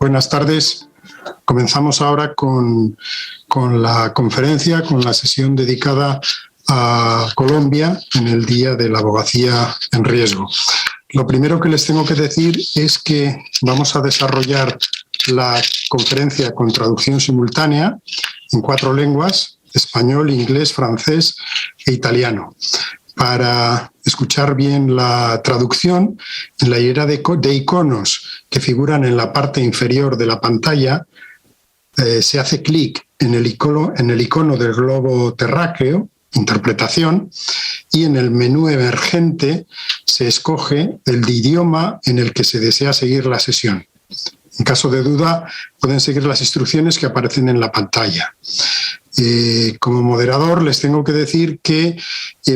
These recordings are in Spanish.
Buenas tardes. Comenzamos ahora con la conferencia, con la sesión dedicada a Colombia en el Día de la Abogacía en Riesgo. Lo primero que les tengo que decir es que vamos a desarrollar la conferencia con traducción simultánea en 4 lenguas: español, inglés, francés e italiano. Para escuchar bien la traducción, en la hilera de iconos que figuran en la parte inferior de la pantalla, se hace clic en el icono del globo terráqueo, interpretación, y en el menú emergente se escoge el idioma en el que se desea seguir la sesión. En caso de duda, pueden seguir las instrucciones que aparecen en la pantalla. Como moderador les tengo que decir que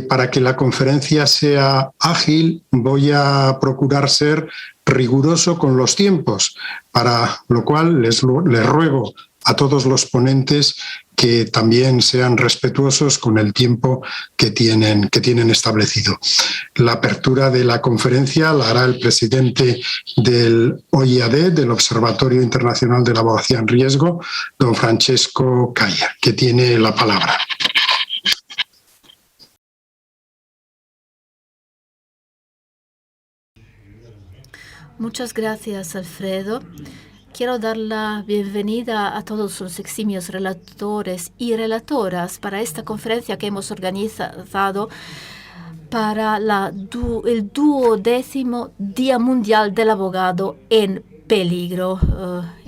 para que la conferencia sea ágil voy a procurar ser riguroso con los tiempos, para lo cual les ruego a todos los ponentes que también sean respetuosos con el tiempo que tienen establecido. La apertura de la conferencia la hará el presidente del OIAD, del Observatorio Internacional de la Abogacía en Riesgo, don Francesco Caya, que tiene la palabra. Muchas gracias, Alfredo. Quiero dar la bienvenida a todos los eximios relatores y relatoras para esta conferencia que hemos organizado para el 12º Día Mundial del Abogado en Peligro.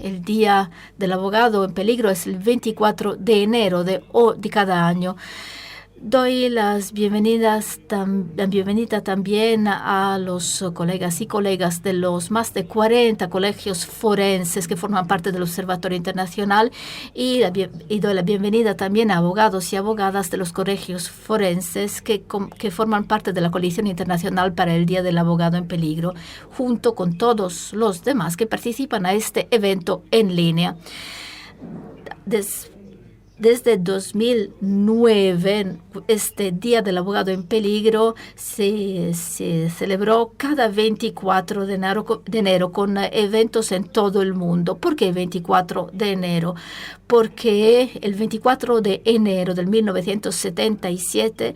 El Día del Abogado en Peligro es el 24 de enero de cada año. Doy la bienvenida también a los colegas y colegas de los más de 40 colegios forenses que forman parte del Observatorio Internacional y doy la bienvenida también a abogados y abogadas de los colegios forenses que forman parte de la Coalición Internacional para el Día del Abogado en Peligro, junto con todos los demás que participan a este evento en línea. Desde 2009, este Día del Abogado en Peligro se celebró cada 24 de enero con eventos en todo el mundo. ¿Por qué 24 de enero? Porque el 24 de enero de 1977,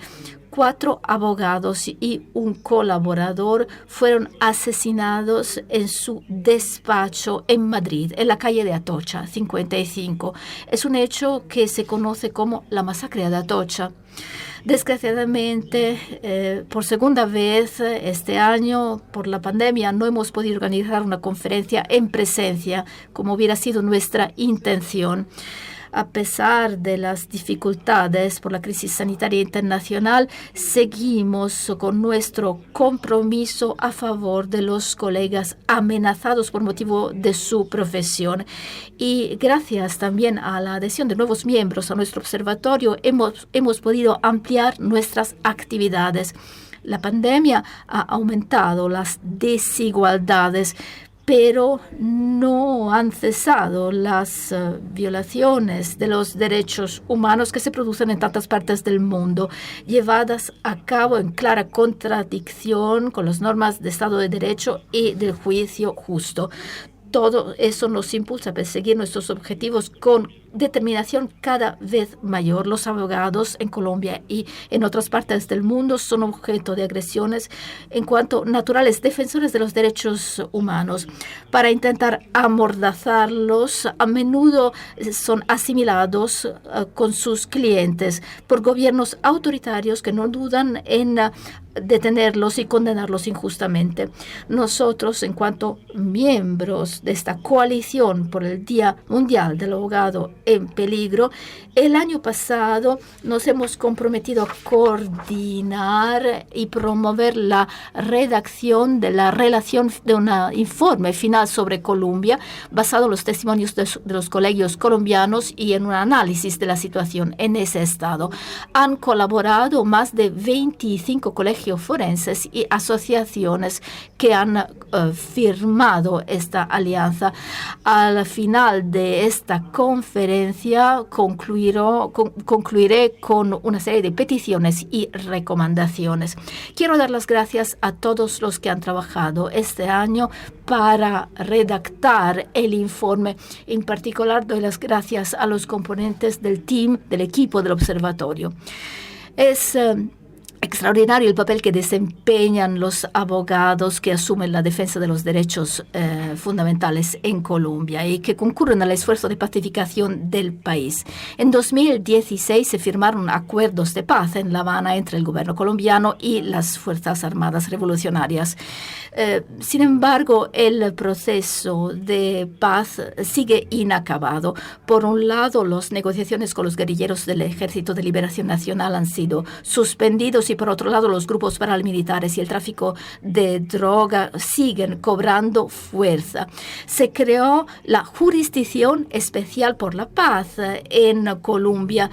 4 abogados y un colaborador fueron asesinados en su despacho en Madrid, en la calle de Atocha, 55. Es un hecho que se conoce como la masacre de Atocha. Desgraciadamente, por segunda vez este año, por la pandemia, no hemos podido organizar una conferencia en presencia, como hubiera sido nuestra intención. A pesar de las dificultades por la crisis sanitaria internacional, seguimos con nuestro compromiso a favor de los colegas amenazados por motivo de su profesión. Y gracias también a la adhesión de nuevos miembros a nuestro observatorio, hemos podido ampliar nuestras actividades. La pandemia ha aumentado las desigualdades, pero no han cesado las violaciones de los derechos humanos que se producen en tantas partes del mundo, llevadas a cabo en clara contradicción con las normas de Estado de Derecho y del juicio justo. Todo eso nos impulsa a perseguir nuestros objetivos con determinación cada vez mayor. Los abogados en Colombia y en otras partes del mundo son objeto de agresiones en cuanto naturales defensores de los derechos humanos. Para intentar amordazarlos, a menudo son asimilados con sus clientes por gobiernos autoritarios que no dudan en detenerlos y condenarlos injustamente. Nosotros, en cuanto miembros de esta coalición por el Día Mundial del Abogado en Peligro, el año pasado nos hemos comprometido a coordinar y promover la redacción de la relación de un informe final sobre Colombia, basado en los testimonios de los colegios colombianos y en un análisis de la situación en ese estado. Han colaborado más de 25 colegios forenses y asociaciones que han firmado esta alianza. Al final de esta conferencia, conferencia concluiré con una serie de peticiones y recomendaciones. Quiero dar las gracias a todos los que han trabajado este año para redactar el informe. En particular, doy las gracias a los componentes del equipo del observatorio. Es extraordinario el papel que desempeñan los abogados que asumen la defensa de los derechos fundamentales en Colombia y que concurren al esfuerzo de pacificación del país. En 2016 se firmaron acuerdos de paz en La Habana entre el gobierno colombiano y las Fuerzas Armadas Revolucionarias. Sin embargo, el proceso de paz sigue inacabado. Por un lado, las negociaciones con los guerrilleros del Ejército de Liberación Nacional han sido suspendidos y por otro lado los grupos paramilitares y el tráfico de droga siguen cobrando fuerza. Se creó la Jurisdicción Especial por la Paz en Colombia,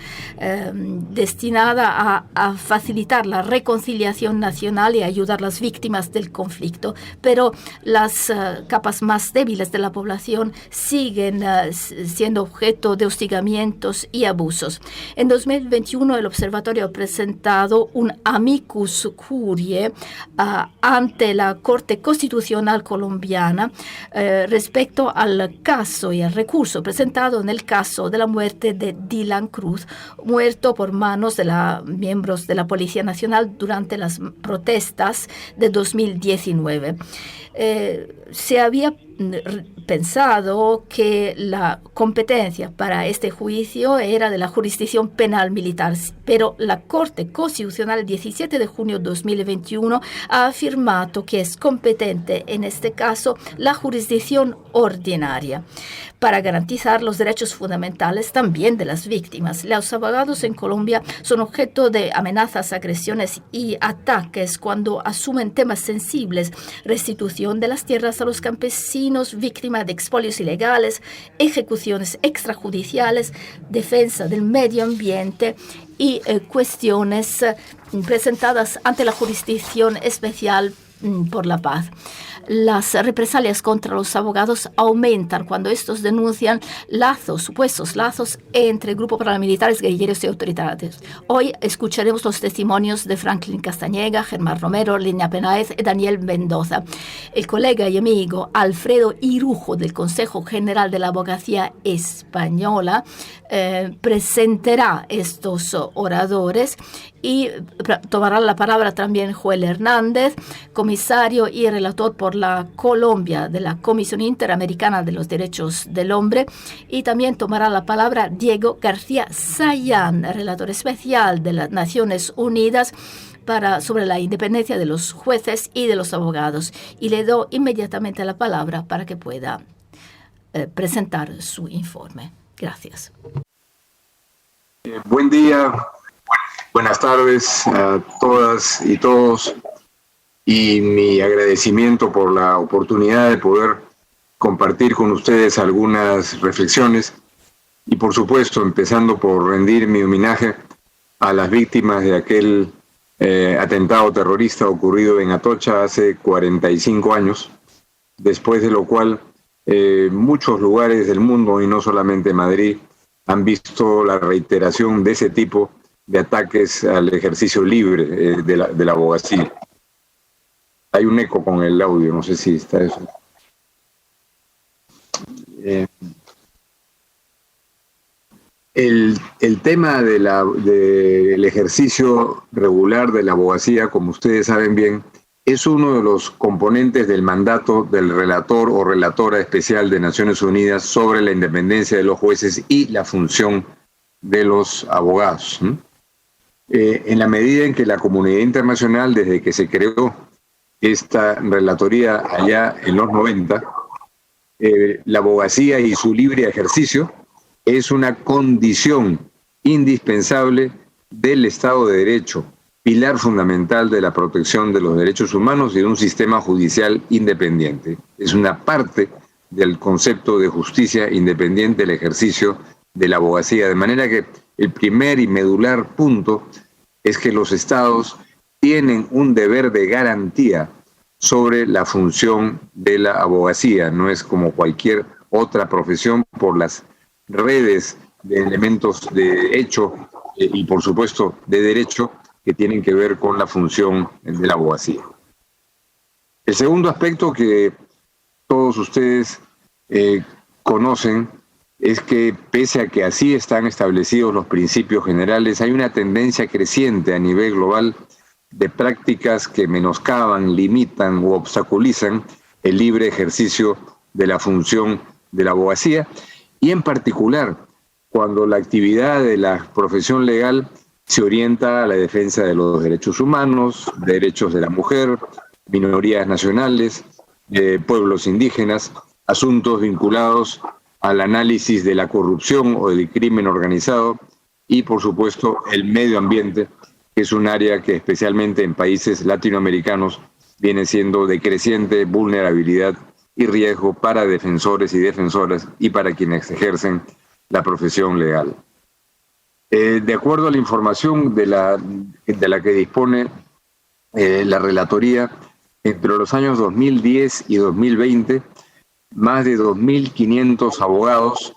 destinada a facilitar la reconciliación nacional y ayudar a las víctimas del conflicto. Pero las capas más débiles de la población siguen siendo objeto de hostigamientos y abusos. En 2021 el observatorio ha presentado un amicus curiae ante la Corte Constitucional colombiana respecto al caso y al recurso presentado en el caso de la muerte de Dylan Cruz, muerto por manos de miembros de la Policía Nacional durante las protestas de 2019. Se había pensado que la competencia para este juicio era de la jurisdicción penal militar, pero la Corte Constitucional el 17 de junio de 2021 ha afirmado que es competente en este caso la jurisdicción ordinaria para garantizar los derechos fundamentales también de las víctimas. Los abogados en Colombia son objeto de amenazas, agresiones y ataques cuando asumen temas sensibles: restitución de las tierras a los campesinos, víctimas de expolios ilegales, ejecuciones extrajudiciales, defensa del medio ambiente y cuestiones presentadas ante la Jurisdicción Especial por la Paz. Las represalias contra los abogados aumentan cuando estos denuncian supuestos lazos entre grupos paramilitares, guerrilleros y autoritarios. Hoy escucharemos los testimonios de Franklin Castañeda, Germán Romero, Lina Penáez y Daniel Mendoza. El colega y amigo Alfredo Irujo del Consejo General de la Abogacía Española presentará estos oradores y tomará la palabra también Joel Hernández, comisario y relator por la Colombia de la Comisión Interamericana de los Derechos del Hombre, y también tomará la palabra Diego García Sayán, relator especial de las Naciones Unidas sobre la independencia de los jueces y de los abogados. Y le doy inmediatamente la palabra para que pueda presentar su informe. Gracias. Buen día, buenas tardes a todas y todos, y mi agradecimiento por la oportunidad de poder compartir con ustedes algunas reflexiones y, por supuesto, empezando por rendir mi homenaje a las víctimas de aquel atentado terrorista ocurrido en Atocha hace 45 años, después de lo cual muchos lugares del mundo, y no solamente Madrid, han visto la reiteración de ese tipo de ataques al ejercicio libre de la abogacía. Hay un eco con el audio, no sé si está eso. El tema del ejercicio regular de la abogacía, como ustedes saben bien, es uno de los componentes del mandato del relator o relatora especial de Naciones Unidas sobre la independencia de los jueces y la función de los abogados. En la medida en que la comunidad internacional, desde que se creó esta relatoría allá en los 90, la abogacía y su libre ejercicio es una condición indispensable del Estado de Derecho, pilar fundamental de la protección de los derechos humanos y de un sistema judicial independiente. Es una parte del concepto de justicia independiente el ejercicio de la abogacía, de manera que el primer y medular punto es que los estados tienen un deber de garantía sobre la función de la abogacía. No es como cualquier otra profesión por las redes de elementos de hecho y por supuesto de derecho que tienen que ver con la función de la abogacía. El segundo aspecto que todos ustedes conocen es que pese a que así están establecidos los principios generales, hay una tendencia creciente a nivel global de prácticas que menoscaban, limitan o obstaculizan el libre ejercicio de la función de la abogacía, y en particular cuando la actividad de la profesión legal se orienta a la defensa de los derechos humanos, derechos de la mujer, minorías nacionales, pueblos indígenas, asuntos vinculados al análisis de la corrupción o del crimen organizado y, por supuesto, el medio ambiente, que es un área que especialmente en países latinoamericanos viene siendo de creciente vulnerabilidad y riesgo para defensores y defensoras y para quienes ejercen la profesión legal. De acuerdo a la información de la que dispone la Relatoría, entre los años 2010 y 2020, más de 2.500 abogados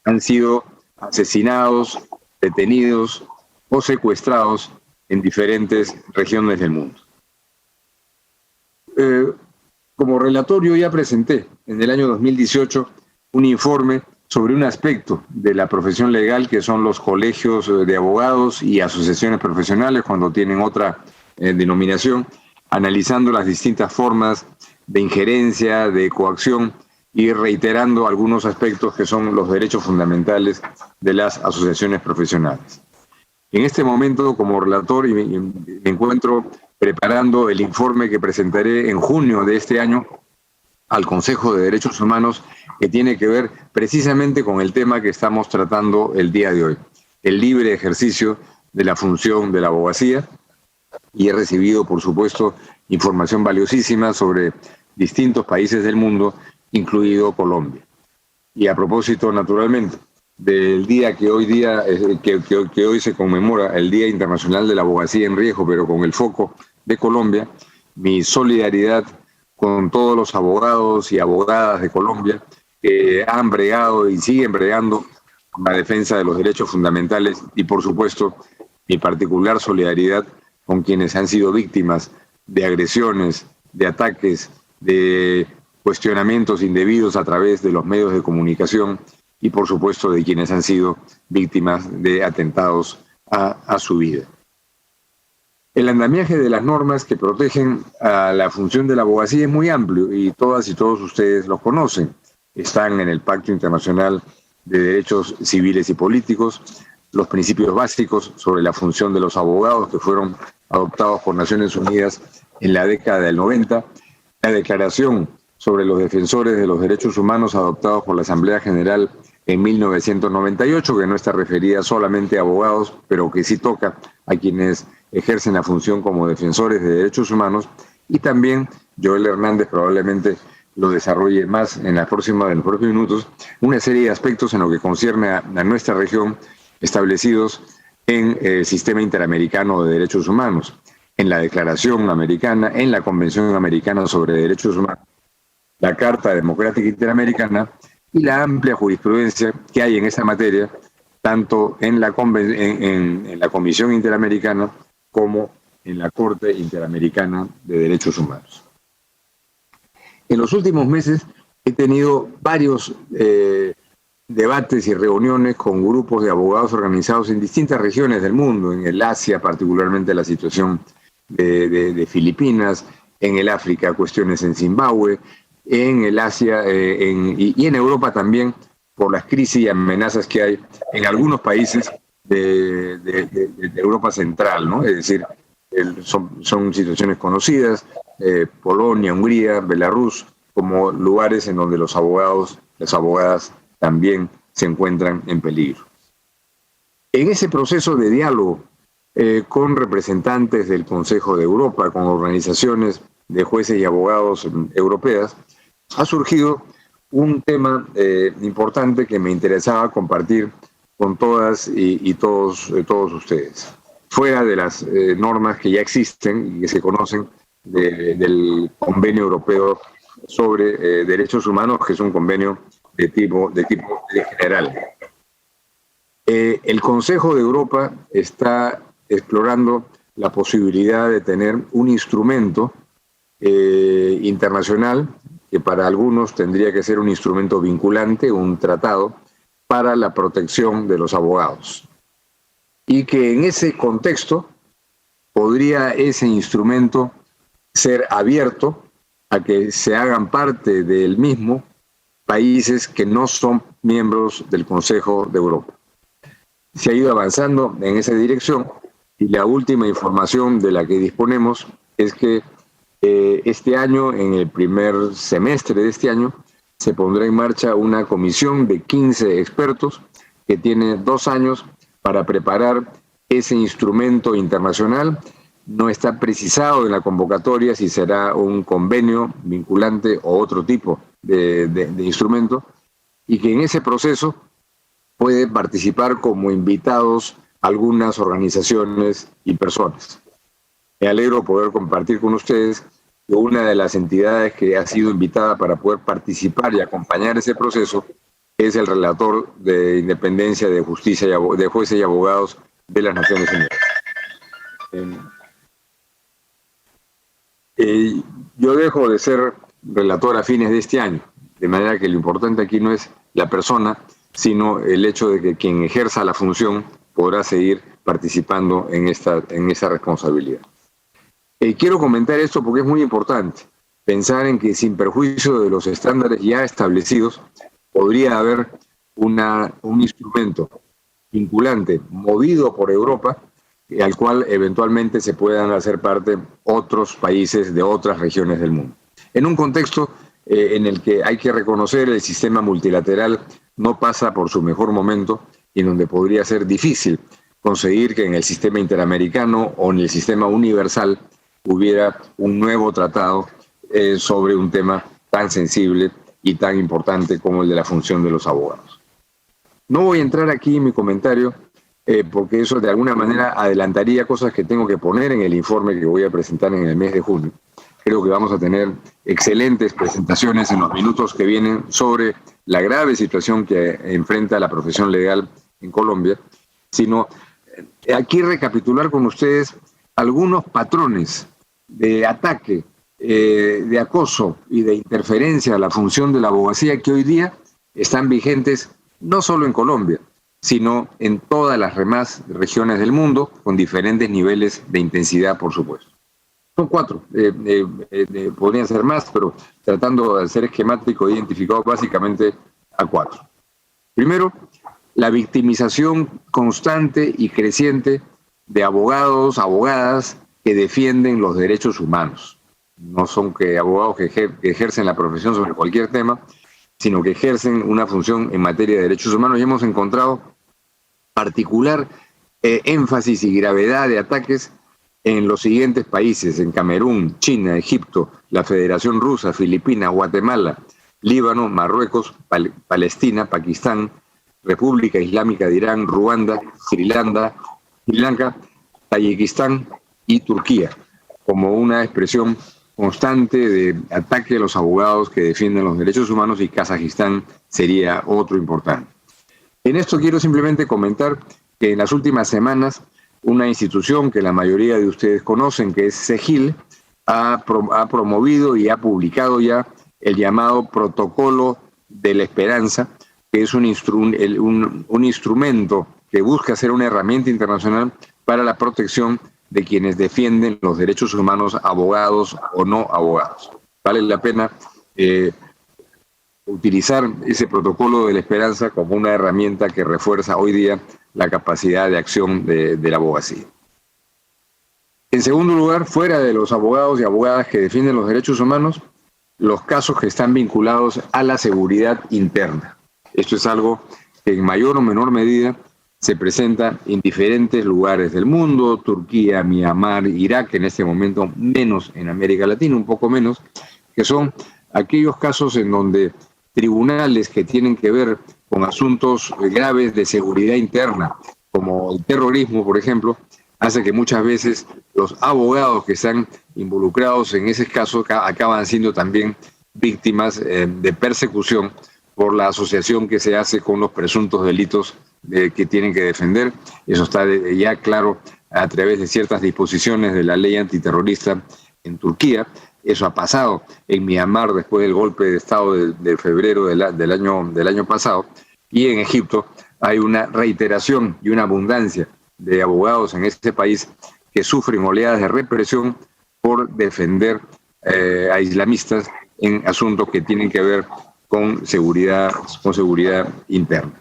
han sido asesinados, detenidos o secuestrados en diferentes regiones del mundo. Como relator, yo ya presenté en el año 2018 un informe sobre un aspecto de la profesión legal que son los colegios de abogados y asociaciones profesionales cuando tienen otra denominación, analizando las distintas formas de injerencia, de coacción y reiterando algunos aspectos que son los derechos fundamentales de las asociaciones profesionales. En este momento, como relator, me encuentro preparando el informe que presentaré en junio de este año al Consejo de Derechos Humanos, que tiene que ver precisamente con el tema que estamos tratando el día de hoy, el libre ejercicio de la función de la abogacía, y he recibido, por supuesto, información valiosísima sobre distintos países del mundo, incluido Colombia. Y a propósito, naturalmente, del día que hoy se conmemora, el Día Internacional de la Abogacía en Riesgo, pero con el foco de Colombia, mi solidaridad con todos los abogados y abogadas de Colombia que han bregado y siguen bregando con la defensa de los derechos fundamentales, y por supuesto mi particular solidaridad con quienes han sido víctimas de agresiones, de ataques, de cuestionamientos indebidos a través de los medios de comunicación y por supuesto de quienes han sido víctimas de atentados a su vida. El andamiaje de las normas que protegen a la función de la abogacía es muy amplio y todas y todos ustedes los conocen. Están en el Pacto Internacional de Derechos Civiles y Políticos, los principios básicos sobre la función de los abogados que fueron adoptados por Naciones Unidas en la década del 90, la Declaración sobre los Defensores de los Derechos Humanos adoptados por la Asamblea General en 1998, que no está referida solamente a abogados, pero que sí toca a quienes ejercen la función como defensores de derechos humanos, y también Joel Hernández probablemente lo desarrolle más en los próximos minutos, una serie de aspectos en lo que concierne a nuestra región establecidos en el Sistema Interamericano de Derechos Humanos, en la Declaración Americana, en la Convención Americana sobre Derechos Humanos, la Carta Democrática Interamericana y la amplia jurisprudencia que hay en esa materia, tanto en la Comisión Interamericana como en la Corte Interamericana de Derechos Humanos. En los últimos meses he tenido varios debates y reuniones con grupos de abogados organizados en distintas regiones del mundo, en el Asia, particularmente la situación de Filipinas, en el África, cuestiones en Zimbabue, en el Asia y en Europa también, por las crisis y amenazas que hay en algunos países de Europa Central, ¿no? Es decir, son situaciones conocidas, Polonia, Hungría, Belarus, como lugares en donde los abogados, las abogadas también se encuentran en peligro. En ese proceso de diálogo con representantes del Consejo de Europa, con organizaciones de jueces y abogados europeas, ha surgido un tema importante que me interesaba compartir con todas y todos ustedes. Fuera de las normas que ya existen y que se conocen del Convenio Europeo sobre Derechos Humanos, que es un convenio de tipo general. El Consejo de Europa está explorando la posibilidad de tener un instrumento internacional que para algunos tendría que ser un instrumento vinculante, un tratado para la protección de los abogados. Y que en ese contexto podría ese instrumento ser abierto a que se hagan parte del mismo países que no son miembros del Consejo de Europa. Se ha ido avanzando en esa dirección y la última información de la que disponemos es que este año, en el primer semestre de este año, se pondrá en marcha una comisión de 15 expertos que tiene 2 años para preparar ese instrumento internacional. No está precisado en la convocatoria si será un convenio vinculante o otro tipo de instrumento, y que en ese proceso puede participar como invitados algunas organizaciones y personas. Me alegro poder compartir con ustedes que una de las entidades que ha sido invitada para poder participar y acompañar ese proceso es el relator de independencia de justicia de jueces y abogados de las Naciones Unidas. Yo dejo de ser relator a fines de este año, de manera que lo importante aquí no es la persona, sino el hecho de que quien ejerza la función podrá seguir participando en esa responsabilidad. Quiero comentar esto porque es muy importante pensar en que, sin perjuicio de los estándares ya establecidos, podría haber un instrumento vinculante movido por Europa al cual eventualmente se puedan hacer parte otros países de otras regiones del mundo. En un contexto en el que hay que reconocer el sistema multilateral no pasa por su mejor momento y en donde podría ser difícil conseguir que en el sistema interamericano o en el sistema universal hubiera un nuevo tratado sobre un tema tan sensible y tan importante como el de la función de los abogados. No voy a entrar aquí en mi comentario porque eso de alguna manera adelantaría cosas que tengo que poner en el informe que voy a presentar en el mes de junio. Creo que vamos a tener excelentes presentaciones en los minutos que vienen sobre la grave situación que enfrenta la profesión legal en Colombia, sino aquí recapitular con ustedes algunos patrones de ataque, de acoso y de interferencia a la función de la abogacía que hoy día están vigentes no solo en Colombia, sino en todas las demás regiones del mundo, con diferentes niveles de intensidad, por supuesto. Son 4, podrían ser más, pero tratando de ser esquemático, he identificado básicamente a 4. Primero, la victimización constante y creciente de abogados, abogadas que defienden los derechos humanos. No son que abogados que ejercen la profesión sobre cualquier tema, sino que ejercen una función en materia de derechos humanos, y hemos encontrado particular énfasis y gravedad de ataques en los siguientes países: en Camerún, China, Egipto, la Federación Rusa, Filipinas, Guatemala, Líbano, Marruecos, Palestina, Pakistán, República Islámica de Irán, Ruanda, Sri Lanka, Tayikistán y Turquía, como una expresión constante de ataque a los abogados que defienden los derechos humanos, y Kazajistán sería otro importante. En esto quiero simplemente comentar que en las últimas semanas una institución que la mayoría de ustedes conocen, que es CEGIL, ha promovido y ha publicado ya el llamado Protocolo de la Esperanza, que es un instrumento que busca ser una herramienta internacional para la protección de quienes defienden los derechos humanos, abogados o no abogados. Vale la pena utilizar ese Protocolo de la Esperanza como una herramienta que refuerza hoy día la capacidad de acción de la abogacía. En segundo lugar, fuera de los abogados y abogadas que defienden los derechos humanos, los casos que están vinculados a la seguridad interna. Esto es algo que en mayor o menor medida se presenta en diferentes lugares del mundo: Turquía, Myanmar, Irak, en este momento menos en América Latina, un poco menos, que son aquellos casos en donde tribunales que tienen que ver con asuntos graves de seguridad interna, como el terrorismo, por ejemplo, hace que muchas veces los abogados que están involucrados en ese caso acaban siendo también víctimas de persecución por la asociación que se hace con los presuntos delitos que tienen que defender. Eso está ya claro a través de ciertas disposiciones de la ley antiterrorista en Turquía. Eso ha pasado en Myanmar después del golpe de Estado de febrero del año pasado. Y en Egipto hay una reiteración y una abundancia de abogados en este país que sufren oleadas de represión por defender a islamistas en asuntos que tienen que ver con seguridad interna.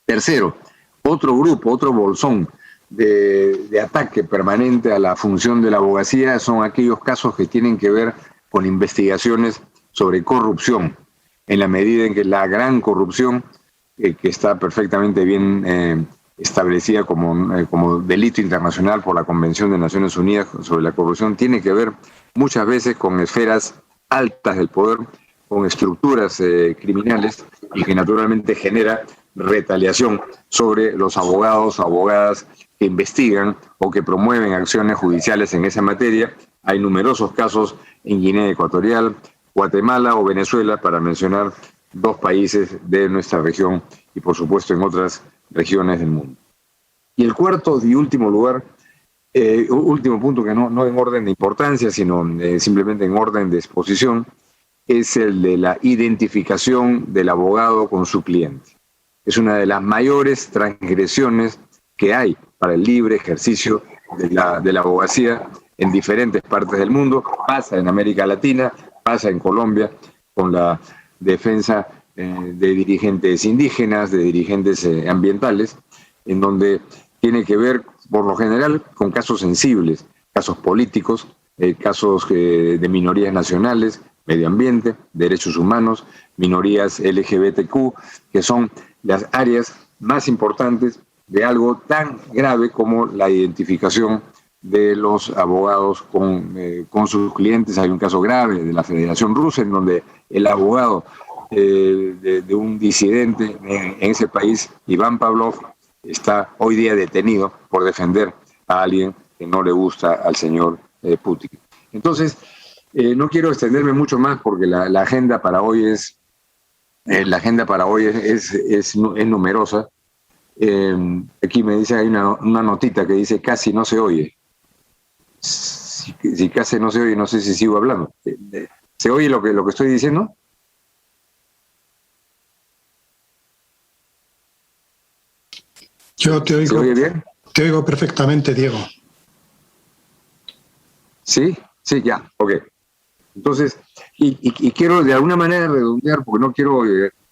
Tercero, otro grupo, otro bolsón de ataque permanente a la función de la abogacía son aquellos casos que tienen que ver con investigaciones sobre corrupción, en la medida en que la gran corrupción, que está perfectamente bien establecida como delito internacional por la Convención de Naciones Unidas sobre la corrupción, tiene que ver muchas veces con esferas altas del poder, con estructuras criminales, y que naturalmente genera retaliación sobre los abogados o abogadas que investigan o que promueven acciones judiciales en esa materia. Hay numerosos casos en Guinea Ecuatorial, Guatemala o Venezuela, para mencionar dos países de nuestra región y por supuesto en otras regiones del mundo. Y el cuarto y último lugar, último punto, que no en orden de importancia, sino simplemente en orden de exposición, es el de la identificación del abogado con su cliente. Es una de las mayores transgresiones que hay para el libre ejercicio de la abogacía en diferentes partes del mundo. Pasa en América Latina, pasa en Colombia con la defensa de dirigentes indígenas, de dirigentes ambientales, en donde tiene que ver, por lo general, con casos sensibles, casos políticos, casos de minorías nacionales, medio ambiente, derechos humanos, minorías LGBTQ, que son las áreas más importantes de algo tan grave como la identificación de los abogados con sus clientes. Hay un caso grave de la Federación Rusa en donde el abogado de un disidente en ese país, Iván Pavlov, está hoy día detenido por defender a alguien que no le gusta al señor Putin. Entonces, no quiero extenderme mucho más porque la agenda para hoy es numerosa. Aquí me dice, hay una notita que dice casi no se oye. Si casi no se oye, no sé si sigo hablando. ¿Se oye lo que estoy diciendo? Yo te oigo. ¿Se oye bien? Te oigo perfectamente, Diego. ¿Sí? Sí, ya, ok. Entonces, y quiero de alguna manera redondear, porque no quiero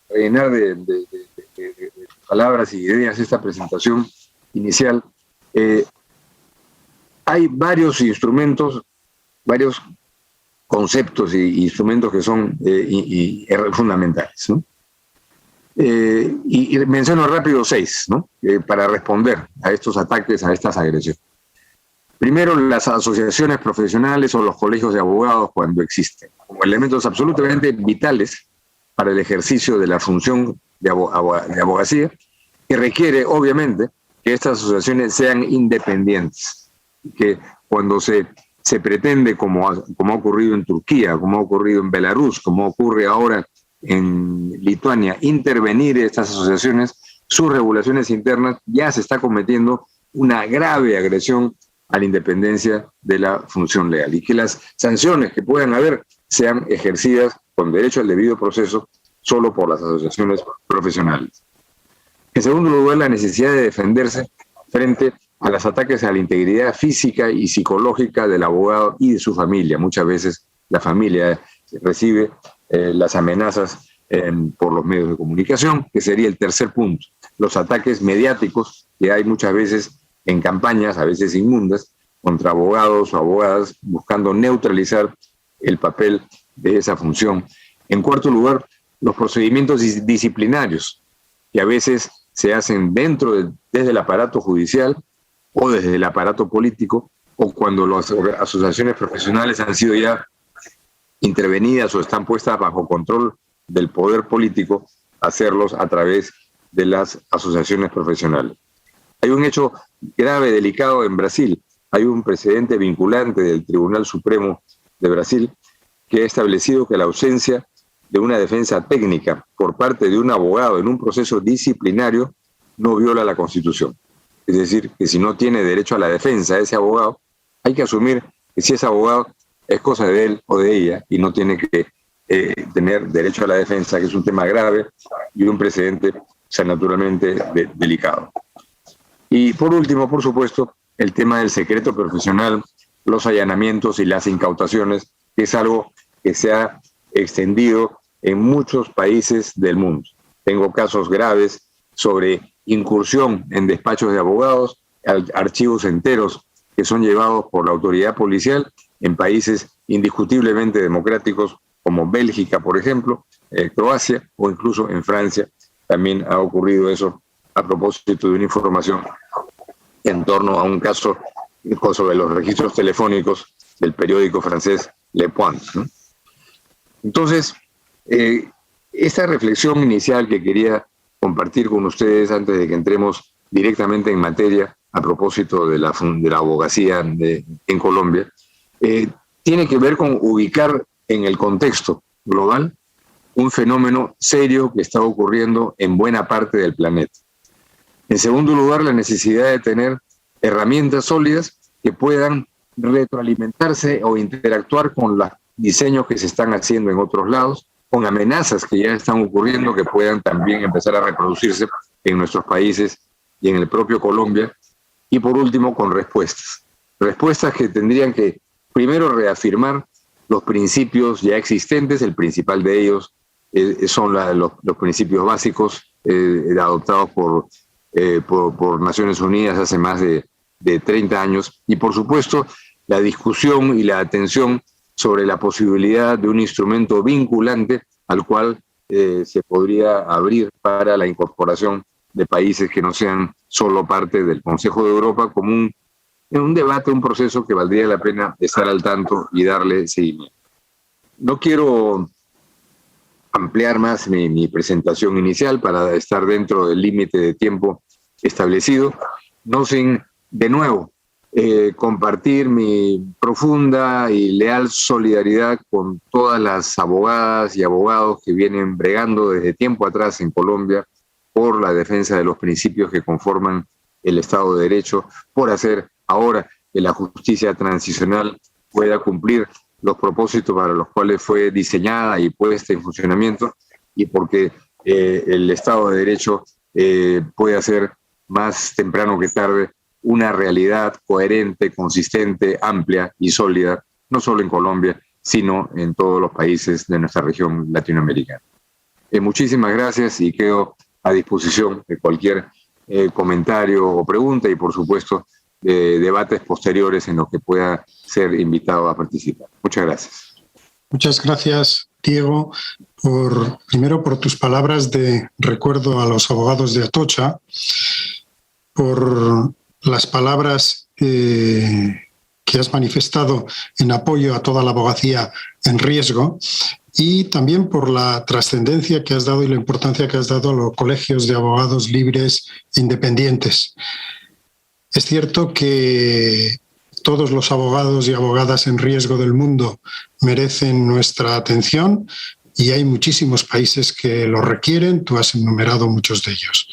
llenar de palabras y ideas esta presentación inicial. Hay varios instrumentos, varios conceptos y instrumentos que son fundamentales, ¿no? Y menciono rápido 6, ¿no? Para responder a estos ataques, a estas agresiones. Primero, las asociaciones profesionales o los colegios de abogados cuando existen, como elementos absolutamente vitales para el ejercicio de la función de abogacía, que requiere, obviamente, que estas asociaciones sean independientes, que cuando se pretende, como ha ocurrido en Turquía, como ha ocurrido en Belarus, como ocurre ahora en Lituania, intervenir estas asociaciones, sus regulaciones internas, ya se está cometiendo una grave agresión a la independencia de la función legal, y que las sanciones que puedan haber sean ejercidas con derecho al debido proceso solo por las asociaciones profesionales. En segundo lugar, la necesidad de defenderse frente a los ataques a la integridad física y psicológica del abogado y de su familia. Muchas veces la familia recibe las amenazas por los medios de comunicación, que sería el tercer punto. Los ataques mediáticos que hay muchas veces en campañas, a veces inmundas, contra abogados o abogadas, buscando neutralizar el papel de esa función. En cuarto lugar, los procedimientos disciplinarios, que a veces se hacen desde el aparato judicial o desde el aparato político, o cuando las asociaciones profesionales han sido ya intervenidas o están puestas bajo control del poder político, hacerlos a través de las asociaciones profesionales. Hay un hecho grave, delicado en Brasil. Hay un precedente vinculante del Tribunal Supremo de Brasil que ha establecido que la ausencia de una defensa técnica por parte de un abogado en un proceso disciplinario no viola la Constitución. Es decir, que si no tiene derecho a la defensa ese abogado, hay que asumir que si ese abogado es cosa de él o de ella y no tiene que tener derecho a la defensa, que es un tema grave y un precedente, naturalmente delicado. Y por último, por supuesto, el tema del secreto profesional, los allanamientos y las incautaciones, que es algo que se ha extendido en muchos países del mundo. Tengo casos graves sobre incursión en despachos de abogados, archivos enteros que son llevados por la autoridad policial en países indiscutiblemente democráticos como Bélgica, por ejemplo, Croacia o incluso en Francia. También ha ocurrido eso a propósito de una información en torno a un caso sobre los registros telefónicos del periódico francés Le Point, ¿no? Entonces, esta reflexión inicial que quería compartir con ustedes antes de que entremos directamente en materia a propósito de la abogacía en Colombia, tiene que ver con ubicar en el contexto global un fenómeno serio que está ocurriendo en buena parte del planeta. En segundo lugar, la necesidad de tener herramientas sólidas que puedan retroalimentarse o interactuar con los diseños que se están haciendo en otros lados, con amenazas que ya están ocurriendo que puedan también empezar a reproducirse en nuestros países y en el propio Colombia. Y por último, con respuestas. Respuestas que tendrían que primero reafirmar los principios ya existentes. El principal de ellos son los principios básicos adoptados por Naciones Unidas hace más de 30 años. Y por supuesto, la discusión y la atención sobre la posibilidad de un instrumento vinculante al cual se podría abrir para la incorporación de países que no sean solo parte del Consejo de Europa, como un debate, un proceso que valdría la pena estar al tanto y darle seguimiento. No quiero ampliar más mi presentación inicial para estar dentro del límite de tiempo establecido, no sin, de nuevo, compartir mi profunda y leal solidaridad con todas las abogadas y abogados que vienen bregando desde tiempo atrás en Colombia por la defensa de los principios que conforman el Estado de Derecho, por hacer ahora que la justicia transicional pueda cumplir los propósitos para los cuales fue diseñada y puesta en funcionamiento, y porque el Estado de Derecho pueda ser más temprano que tarde una realidad coherente, consistente, amplia y sólida, no solo en Colombia, sino en todos los países de nuestra región latinoamericana. Muchísimas gracias y quedo a disposición de cualquier comentario o pregunta y, por supuesto, de debates posteriores en los que pueda ser invitado a participar. Muchas gracias. Muchas gracias, Diego, primero por tus palabras de recuerdo a los abogados de Atocha, por las palabras que has manifestado en apoyo a toda la abogacía en riesgo y también por la trascendencia que has dado y la importancia que has dado a los colegios de abogados libres e independientes. Es cierto que todos los abogados y abogadas en riesgo del mundo merecen nuestra atención y hay muchísimos países que lo requieren, tú has enumerado muchos de ellos.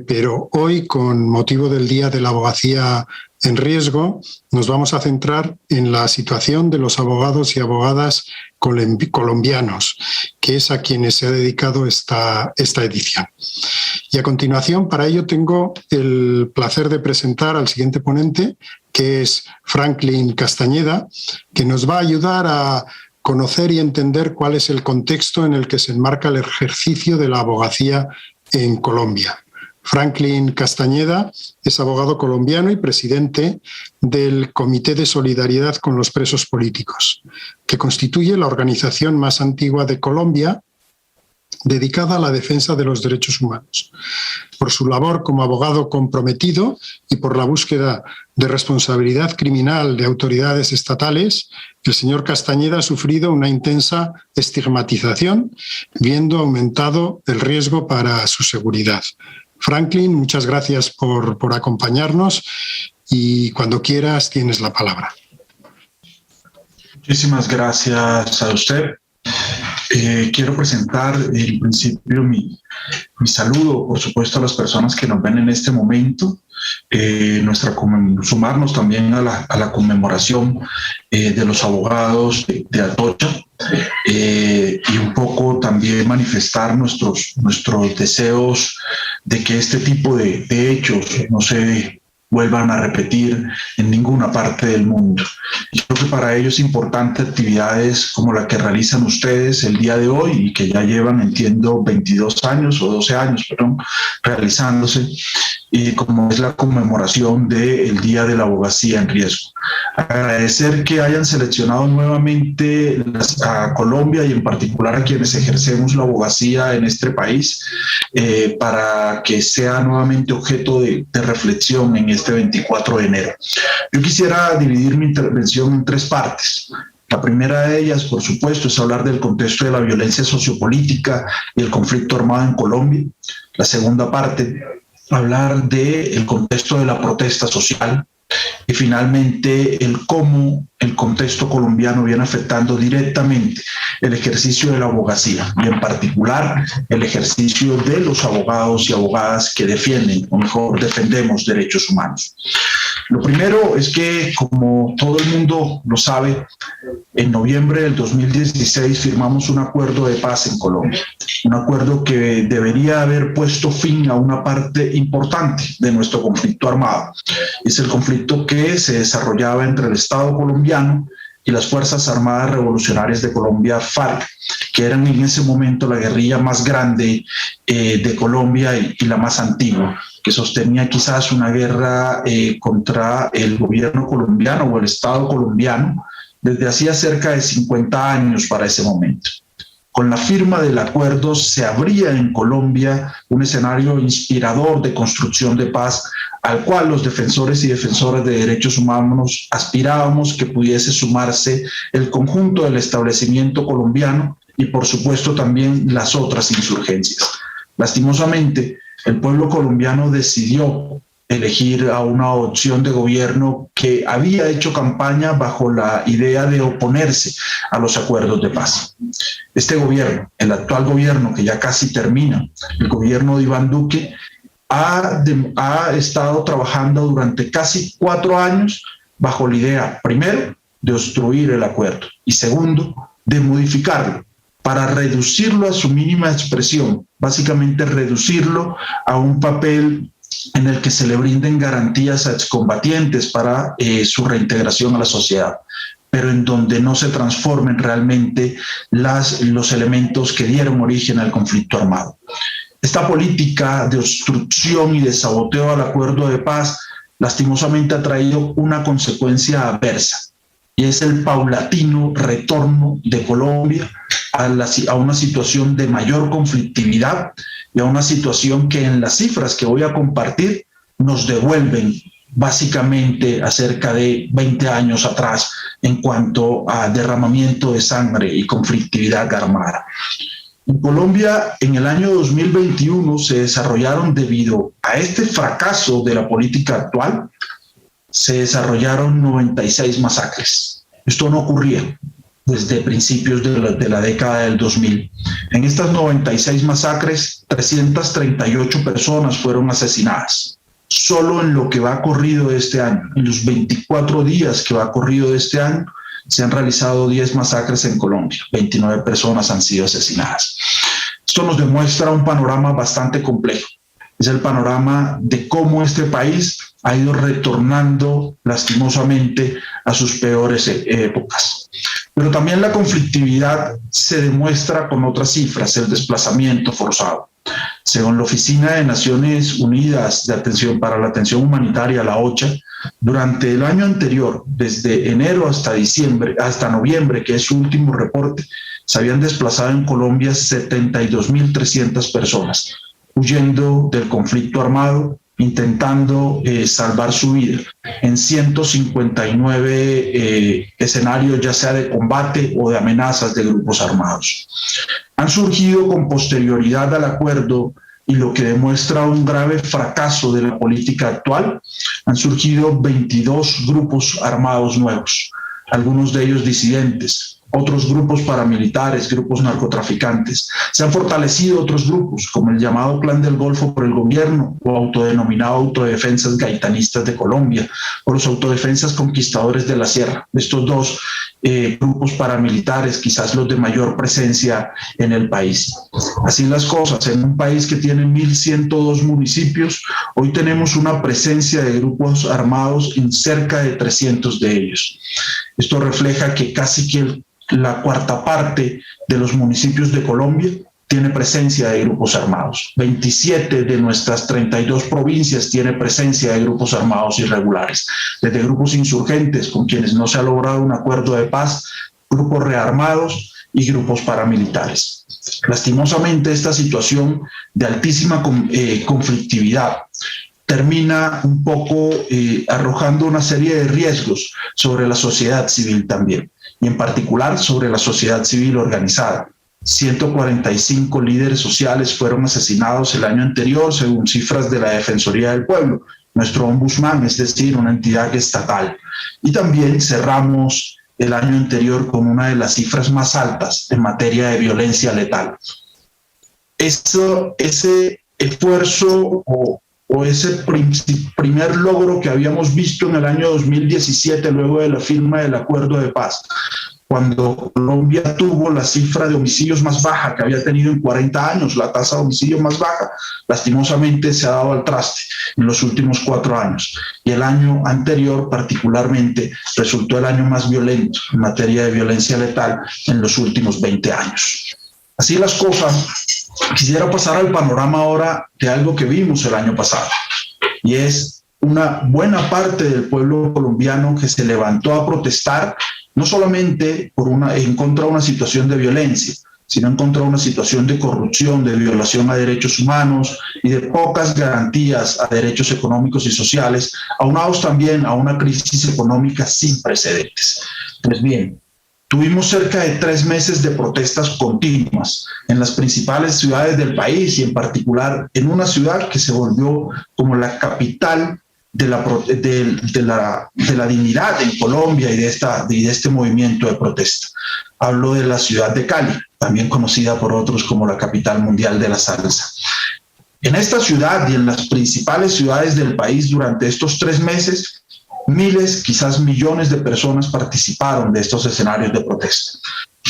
Pero hoy, con motivo del Día de la Abogacía en Riesgo, nos vamos a centrar en la situación de los abogados y abogadas colombianos, que es a quienes se ha dedicado esta edición. Y a continuación, para ello, tengo el placer de presentar al siguiente ponente, que es Franklin Castañeda, que nos va a ayudar a conocer y entender cuál es el contexto en el que se enmarca el ejercicio de la abogacía en Colombia. Franklin Castañeda es abogado colombiano y presidente del Comité de Solidaridad con los Presos Políticos, que constituye la organización más antigua de Colombia dedicada a la defensa de los derechos humanos. Por su labor como abogado comprometido y por la búsqueda de responsabilidad criminal de autoridades estatales, el señor Castañeda ha sufrido una intensa estigmatización, viendo aumentado el riesgo para su seguridad. Franklin, muchas gracias por acompañarnos y cuando quieras tienes la palabra. Muchísimas gracias a usted. quiero presentar en principio mi saludo, por supuesto, a las personas que nos ven en este momento, sumarnos también a la conmemoración de los abogados de Atocha, y un poco también manifestar nuestros deseos de que este tipo de hechos no se vuelvan a repetir en ninguna parte del mundo. Yo creo que para ello es importante actividades como la que realizan ustedes el día de hoy y que ya llevan, entiendo, 22 años o 12 años, realizándose, y como es la conmemoración del Día de la Abogacía en Riesgo. Agradecer que hayan seleccionado nuevamente a Colombia y en particular a quienes ejercemos la abogacía en este país para que sea nuevamente objeto de reflexión en este 24 de enero. Yo quisiera dividir mi intervención en 3 partes. La primera de ellas, por supuesto, es hablar del contexto de la violencia sociopolítica y el conflicto armado en Colombia. La segunda parte, hablar del contexto de la protesta social. Y finalmente, cómo el contexto colombiano viene afectando directamente el ejercicio de la abogacía y en particular el ejercicio de los abogados y abogadas que defienden, o mejor, defendemos derechos humanos. Lo primero es que, como todo el mundo lo sabe, en noviembre del 2016 firmamos un acuerdo de paz en Colombia, un acuerdo que debería haber puesto fin a una parte importante de nuestro conflicto armado. Es el conflicto que se desarrollaba entre el Estado colombiano y las Fuerzas Armadas Revolucionarias de Colombia, FARC, que eran en ese momento la guerrilla más grande de Colombia y la más antigua, que sostenía quizás una guerra contra el gobierno colombiano o el Estado colombiano desde hacía cerca de 50 años para ese momento. Con la firma del acuerdo se abría en Colombia un escenario inspirador de construcción de paz al cual los defensores y defensoras de derechos humanos aspirábamos que pudiese sumarse el conjunto del establecimiento colombiano y por supuesto también las otras insurgencias. Lastimosamente, el pueblo colombiano decidió elegir a una opción de gobierno que había hecho campaña bajo la idea de oponerse a los acuerdos de paz. Este gobierno, el actual gobierno que ya casi termina, el gobierno de Iván Duque, ha estado trabajando durante casi 4 años bajo la idea, primero, de obstruir el acuerdo y segundo, de modificarlo para reducirlo a su mínima expresión, básicamente reducirlo a un papel en el que se le brinden garantías a excombatientes para su reintegración a la sociedad, pero en donde no se transformen realmente los elementos que dieron origen al conflicto armado. Esta política de obstrucción y de saboteo al acuerdo de paz lastimosamente ha traído una consecuencia adversa, y es el paulatino retorno de Colombia a una situación de mayor conflictividad y a una situación que en las cifras que voy a compartir nos devuelven básicamente a cerca de 20 años atrás en cuanto a derramamiento de sangre y conflictividad armada. En Colombia, en el año 2021 se desarrollaron, debido a este fracaso de la política actual, se desarrollaron 96 masacres. Esto no ocurría desde principios de la década del 2000. En estas 96 masacres, 338 personas fueron asesinadas. Solo en lo que va corrido de este año, en los 24 días que va corrido de este año, se han realizado 10 masacres en Colombia, 29 personas han sido asesinadas. Esto nos demuestra un panorama bastante complejo. Es el panorama de cómo este país ha ido retornando lastimosamente a sus peores épocas. Pero también la conflictividad se demuestra con otras cifras, el desplazamiento forzado. Según la Oficina de Naciones Unidas de Atención para la Atención Humanitaria, la OCHA, durante el año anterior, desde enero hasta noviembre, que es su último reporte, se habían desplazado en Colombia 72.300 personas, huyendo del conflicto armado, intentando salvar su vida en 159 escenarios, ya sea de combate o de amenazas de grupos armados. Han surgido con posterioridad al acuerdo, y lo que demuestra un grave fracaso de la política actual, han surgido 22 grupos armados nuevos, algunos de ellos disidentes, otros grupos paramilitares, grupos narcotraficantes. Se han fortalecido otros grupos, como el llamado Clan del Golfo por el gobierno, o autodenominado Autodefensas Gaitanistas de Colombia, o los Autodefensas Conquistadores de la Sierra. Estos dos grupos paramilitares, quizás los de mayor presencia en el país. Así las cosas, en un país que tiene 1.102 municipios, hoy tenemos una presencia de grupos armados en cerca de 300 de ellos. Esto refleja que casi que la cuarta parte de los municipios de Colombia tiene presencia de grupos armados. 27 de nuestras 32 provincias tiene presencia de grupos armados irregulares, desde grupos insurgentes con quienes no se ha logrado un acuerdo de paz, grupos rearmados y grupos paramilitares. Lastimosamente, esta situación de altísima conflictividad termina un poco arrojando una serie de riesgos sobre la sociedad civil también, y en particular sobre la sociedad civil organizada. 145 líderes sociales fueron asesinados el año anterior, según cifras de la Defensoría del Pueblo, nuestro ombudsman, es decir, una entidad estatal. Y también cerramos el año anterior con una de las cifras más altas en materia de violencia letal. Ese esfuerzo o ese primer logro que habíamos visto en el año 2017, luego de la firma del acuerdo de paz, cuando Colombia tuvo la cifra de homicidios más baja que había tenido en 40 años, la tasa de homicidio más baja, lastimosamente se ha dado al traste en los últimos 4 años. Y el año anterior, particularmente, resultó el año más violento en materia de violencia letal en los últimos 20 años. Así las cosas, quisiera pasar al panorama ahora de algo que vimos el año pasado, y es una buena parte del pueblo colombiano que se levantó a protestar, no solamente en contra de una situación de violencia, sino en contra de una situación de corrupción, de violación a derechos humanos y de pocas garantías a derechos económicos y sociales, aunados también a una crisis económica sin precedentes. Pues bien, tuvimos cerca de 3 meses de protestas continuas en las principales ciudades del país, y en particular en una ciudad que se volvió como la capital de la dignidad en Colombia y de este movimiento de protesta. Hablo de la ciudad de Cali, también conocida por otros como la capital mundial de la salsa. En esta ciudad y en las principales ciudades del país durante estos 3 meses, miles, quizás millones de personas participaron de estos escenarios de protesta.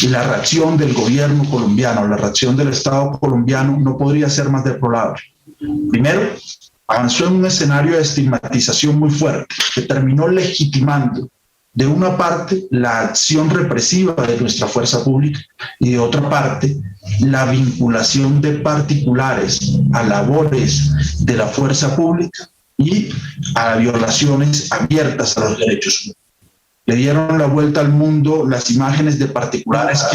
Y la reacción del gobierno colombiano, la reacción del Estado colombiano no podría ser más deplorable. Primero, avanzó en un escenario de estigmatización muy fuerte que terminó legitimando de una parte la acción represiva de nuestra fuerza pública y de otra parte la vinculación de particulares a labores de la fuerza pública y a violaciones abiertas a los derechos humanos. Le dieron la vuelta al mundo las imágenes de particulares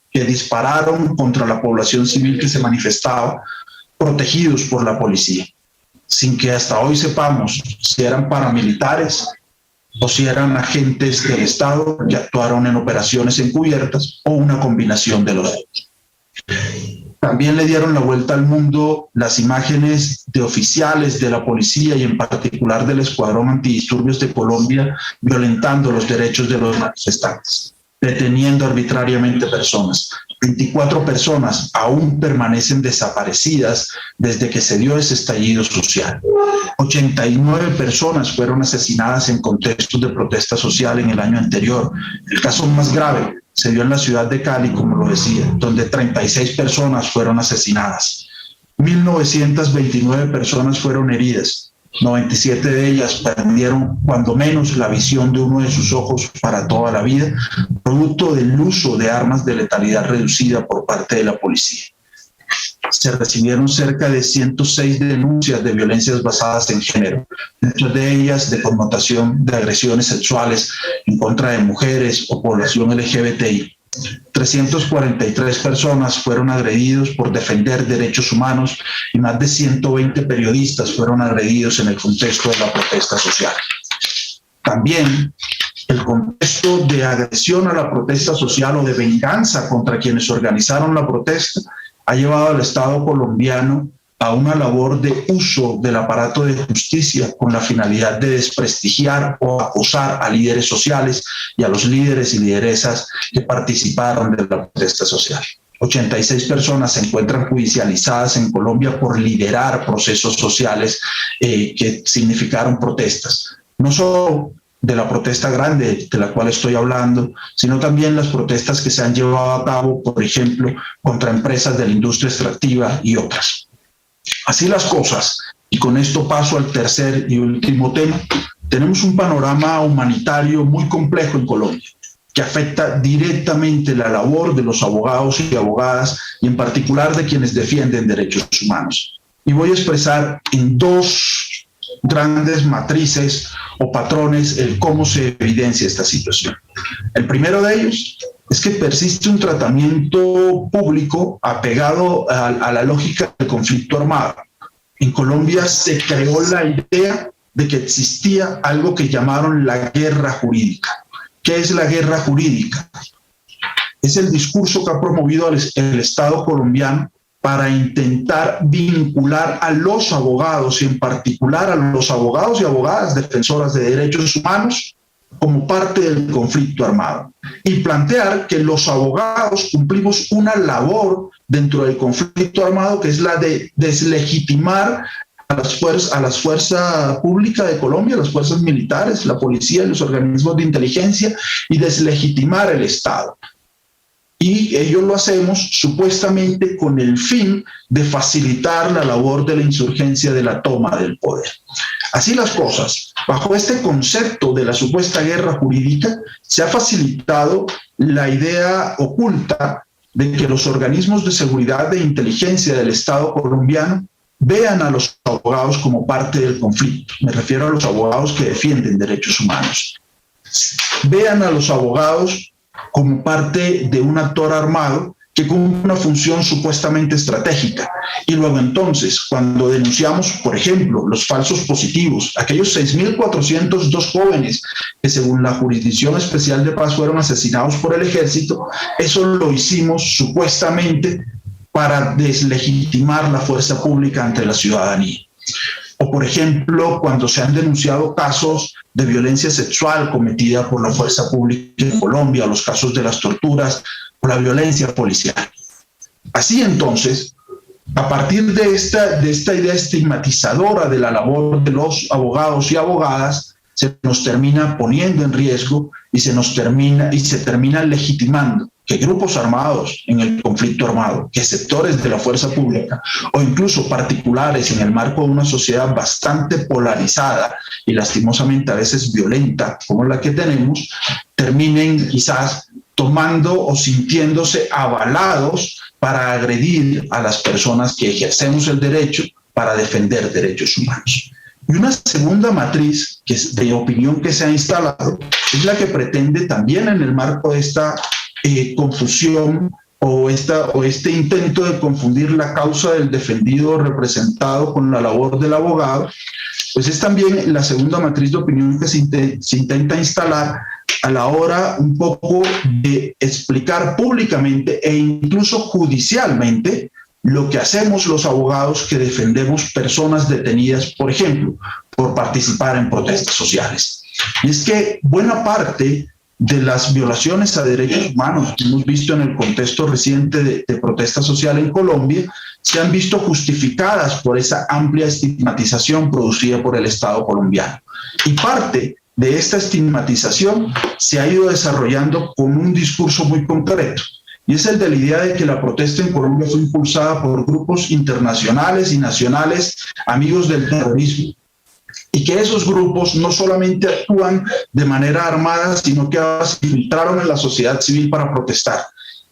que dispararon contra la población civil que se manifestaba, protegidos por la policía, sin que hasta hoy sepamos si eran paramilitares o si eran agentes del Estado que actuaron en operaciones encubiertas o una combinación de los dos. También le dieron la vuelta al mundo las imágenes de oficiales de la policía y en particular del Escuadrón Antidisturbios de Colombia violentando los derechos de los manifestantes, deteniendo arbitrariamente personas. 24 personas aún permanecen desaparecidas desde que se dio ese estallido social. 89 personas fueron asesinadas en contextos de protesta social en el año anterior. El caso más grave se dio en la ciudad de Cali, como lo decía, donde 36 personas fueron asesinadas. 1.929 personas fueron heridas. 97 de ellas perdieron cuando menos la visión de uno de sus ojos para toda la vida, producto del uso de armas de letalidad reducida por parte de la policía. Se recibieron cerca de 106 denuncias de violencias basadas en género, muchas de ellas de connotación de agresiones sexuales en contra de mujeres o población LGBTI. 343 personas fueron agredidos por defender derechos humanos y más de 120 periodistas fueron agredidos en el contexto de la protesta social. También el contexto de agresión a la protesta social o de venganza contra quienes organizaron la protesta ha llevado al Estado colombiano a una labor de uso del aparato de justicia con la finalidad de desprestigiar o acosar a líderes sociales y a los líderes y lideresas que participaron de la protesta social. 86 personas se encuentran judicializadas en Colombia por liderar procesos sociales que significaron protestas. No solo de la protesta grande de la cual estoy hablando, sino también las protestas que se han llevado a cabo, por ejemplo, contra empresas de la industria extractiva y otras. Así las cosas, y con esto paso al tercer y último tema, tenemos un panorama humanitario muy complejo en Colombia, que afecta directamente la labor de los abogados y abogadas, y en particular de quienes defienden derechos humanos. Y voy a expresar en dos grandes matrices o patrones el cómo se evidencia esta situación. El primero de ellos es que persiste un tratamiento público apegado a la lógica del conflicto armado. En Colombia se creó la idea de que existía algo que llamaron la guerra jurídica. ¿Qué es la guerra jurídica? Es el discurso que ha promovido el Estado colombiano para intentar vincular a los abogados y en particular a los abogados y abogadas defensoras de derechos humanos como parte del conflicto armado y plantear que los abogados cumplimos una labor dentro del conflicto armado que es la de deslegitimar a las fuerzas públicas de Colombia, las fuerzas militares, la policía y los organismos de inteligencia y deslegitimar el Estado. Y ello lo hacemos supuestamente con el fin de facilitar la labor de la insurgencia de la toma del poder. Así las cosas, bajo este concepto de la supuesta guerra jurídica, se ha facilitado la idea oculta de que los organismos de seguridad e inteligencia del Estado colombiano vean a los abogados como parte del conflicto. Me refiero a los abogados que defienden derechos humanos. Vean a los abogados como parte de un actor armado que cumple una función supuestamente estratégica. Y luego entonces, cuando denunciamos, por ejemplo, los falsos positivos, aquellos 6.402 jóvenes que según la Jurisdicción Especial de Paz fueron asesinados por el ejército, eso lo hicimos supuestamente para deslegitimar la fuerza pública ante la ciudadanía. O, por ejemplo, cuando se han denunciado casos de violencia sexual cometida por la fuerza pública en Colombia, los casos de las torturas o la violencia policial. Así entonces, a partir de esta idea estigmatizadora de la labor de los abogados y abogadas, se nos termina poniendo en riesgo y se termina legitimando que grupos armados en el conflicto armado, que sectores de la fuerza pública o incluso particulares en el marco de una sociedad bastante polarizada y lastimosamente a veces violenta como la que tenemos, terminen quizás tomando o sintiéndose avalados para agredir a las personas que ejercemos el derecho para defender derechos humanos. Y una segunda matriz de opinión que se ha instalado es la que pretende también en el marco de esta confusión o este intento de confundir la causa del defendido representado con la labor del abogado, pues es también la segunda matriz de opinión que se intenta instalar a la hora un poco de explicar públicamente e incluso judicialmente lo que hacemos los abogados que defendemos personas detenidas, por ejemplo, por participar en protestas sociales. Y es que buena parte de las violaciones a derechos humanos que hemos visto en el contexto reciente de protesta social en Colombia se han visto justificadas por esa amplia estigmatización producida por el Estado colombiano. Y parte de esta estigmatización se ha ido desarrollando con un discurso muy concreto, y es el de la idea de que la protesta en Colombia fue impulsada por grupos internacionales y nacionales amigos del terrorismo, y que esos grupos no solamente actúan de manera armada, sino que se infiltraron en la sociedad civil para protestar,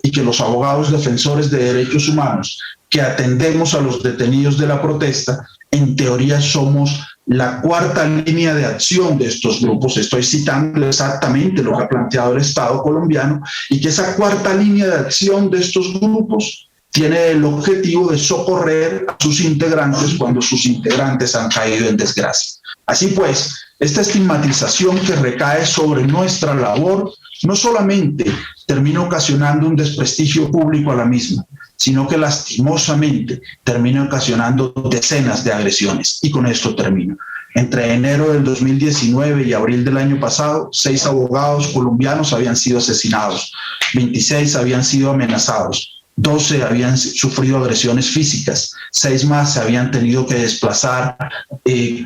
y que los abogados defensores de derechos humanos que atendemos a los detenidos de la protesta, en teoría somos la cuarta línea de acción de estos grupos. Estoy citando exactamente lo que ha planteado el Estado colombiano, y que esa cuarta línea de acción de estos grupos tiene el objetivo de socorrer a sus integrantes cuando sus integrantes han caído en desgracia. Así pues, esta estigmatización que recae sobre nuestra labor no solamente termina ocasionando un desprestigio público a la misma, sino que lastimosamente termina ocasionando decenas de agresiones. Y con esto termino. Entre enero del 2019 y abril del año pasado, 6 abogados colombianos habían sido asesinados, 26 habían sido amenazados, 12 habían sufrido agresiones físicas, 6 más se habían tenido que desplazar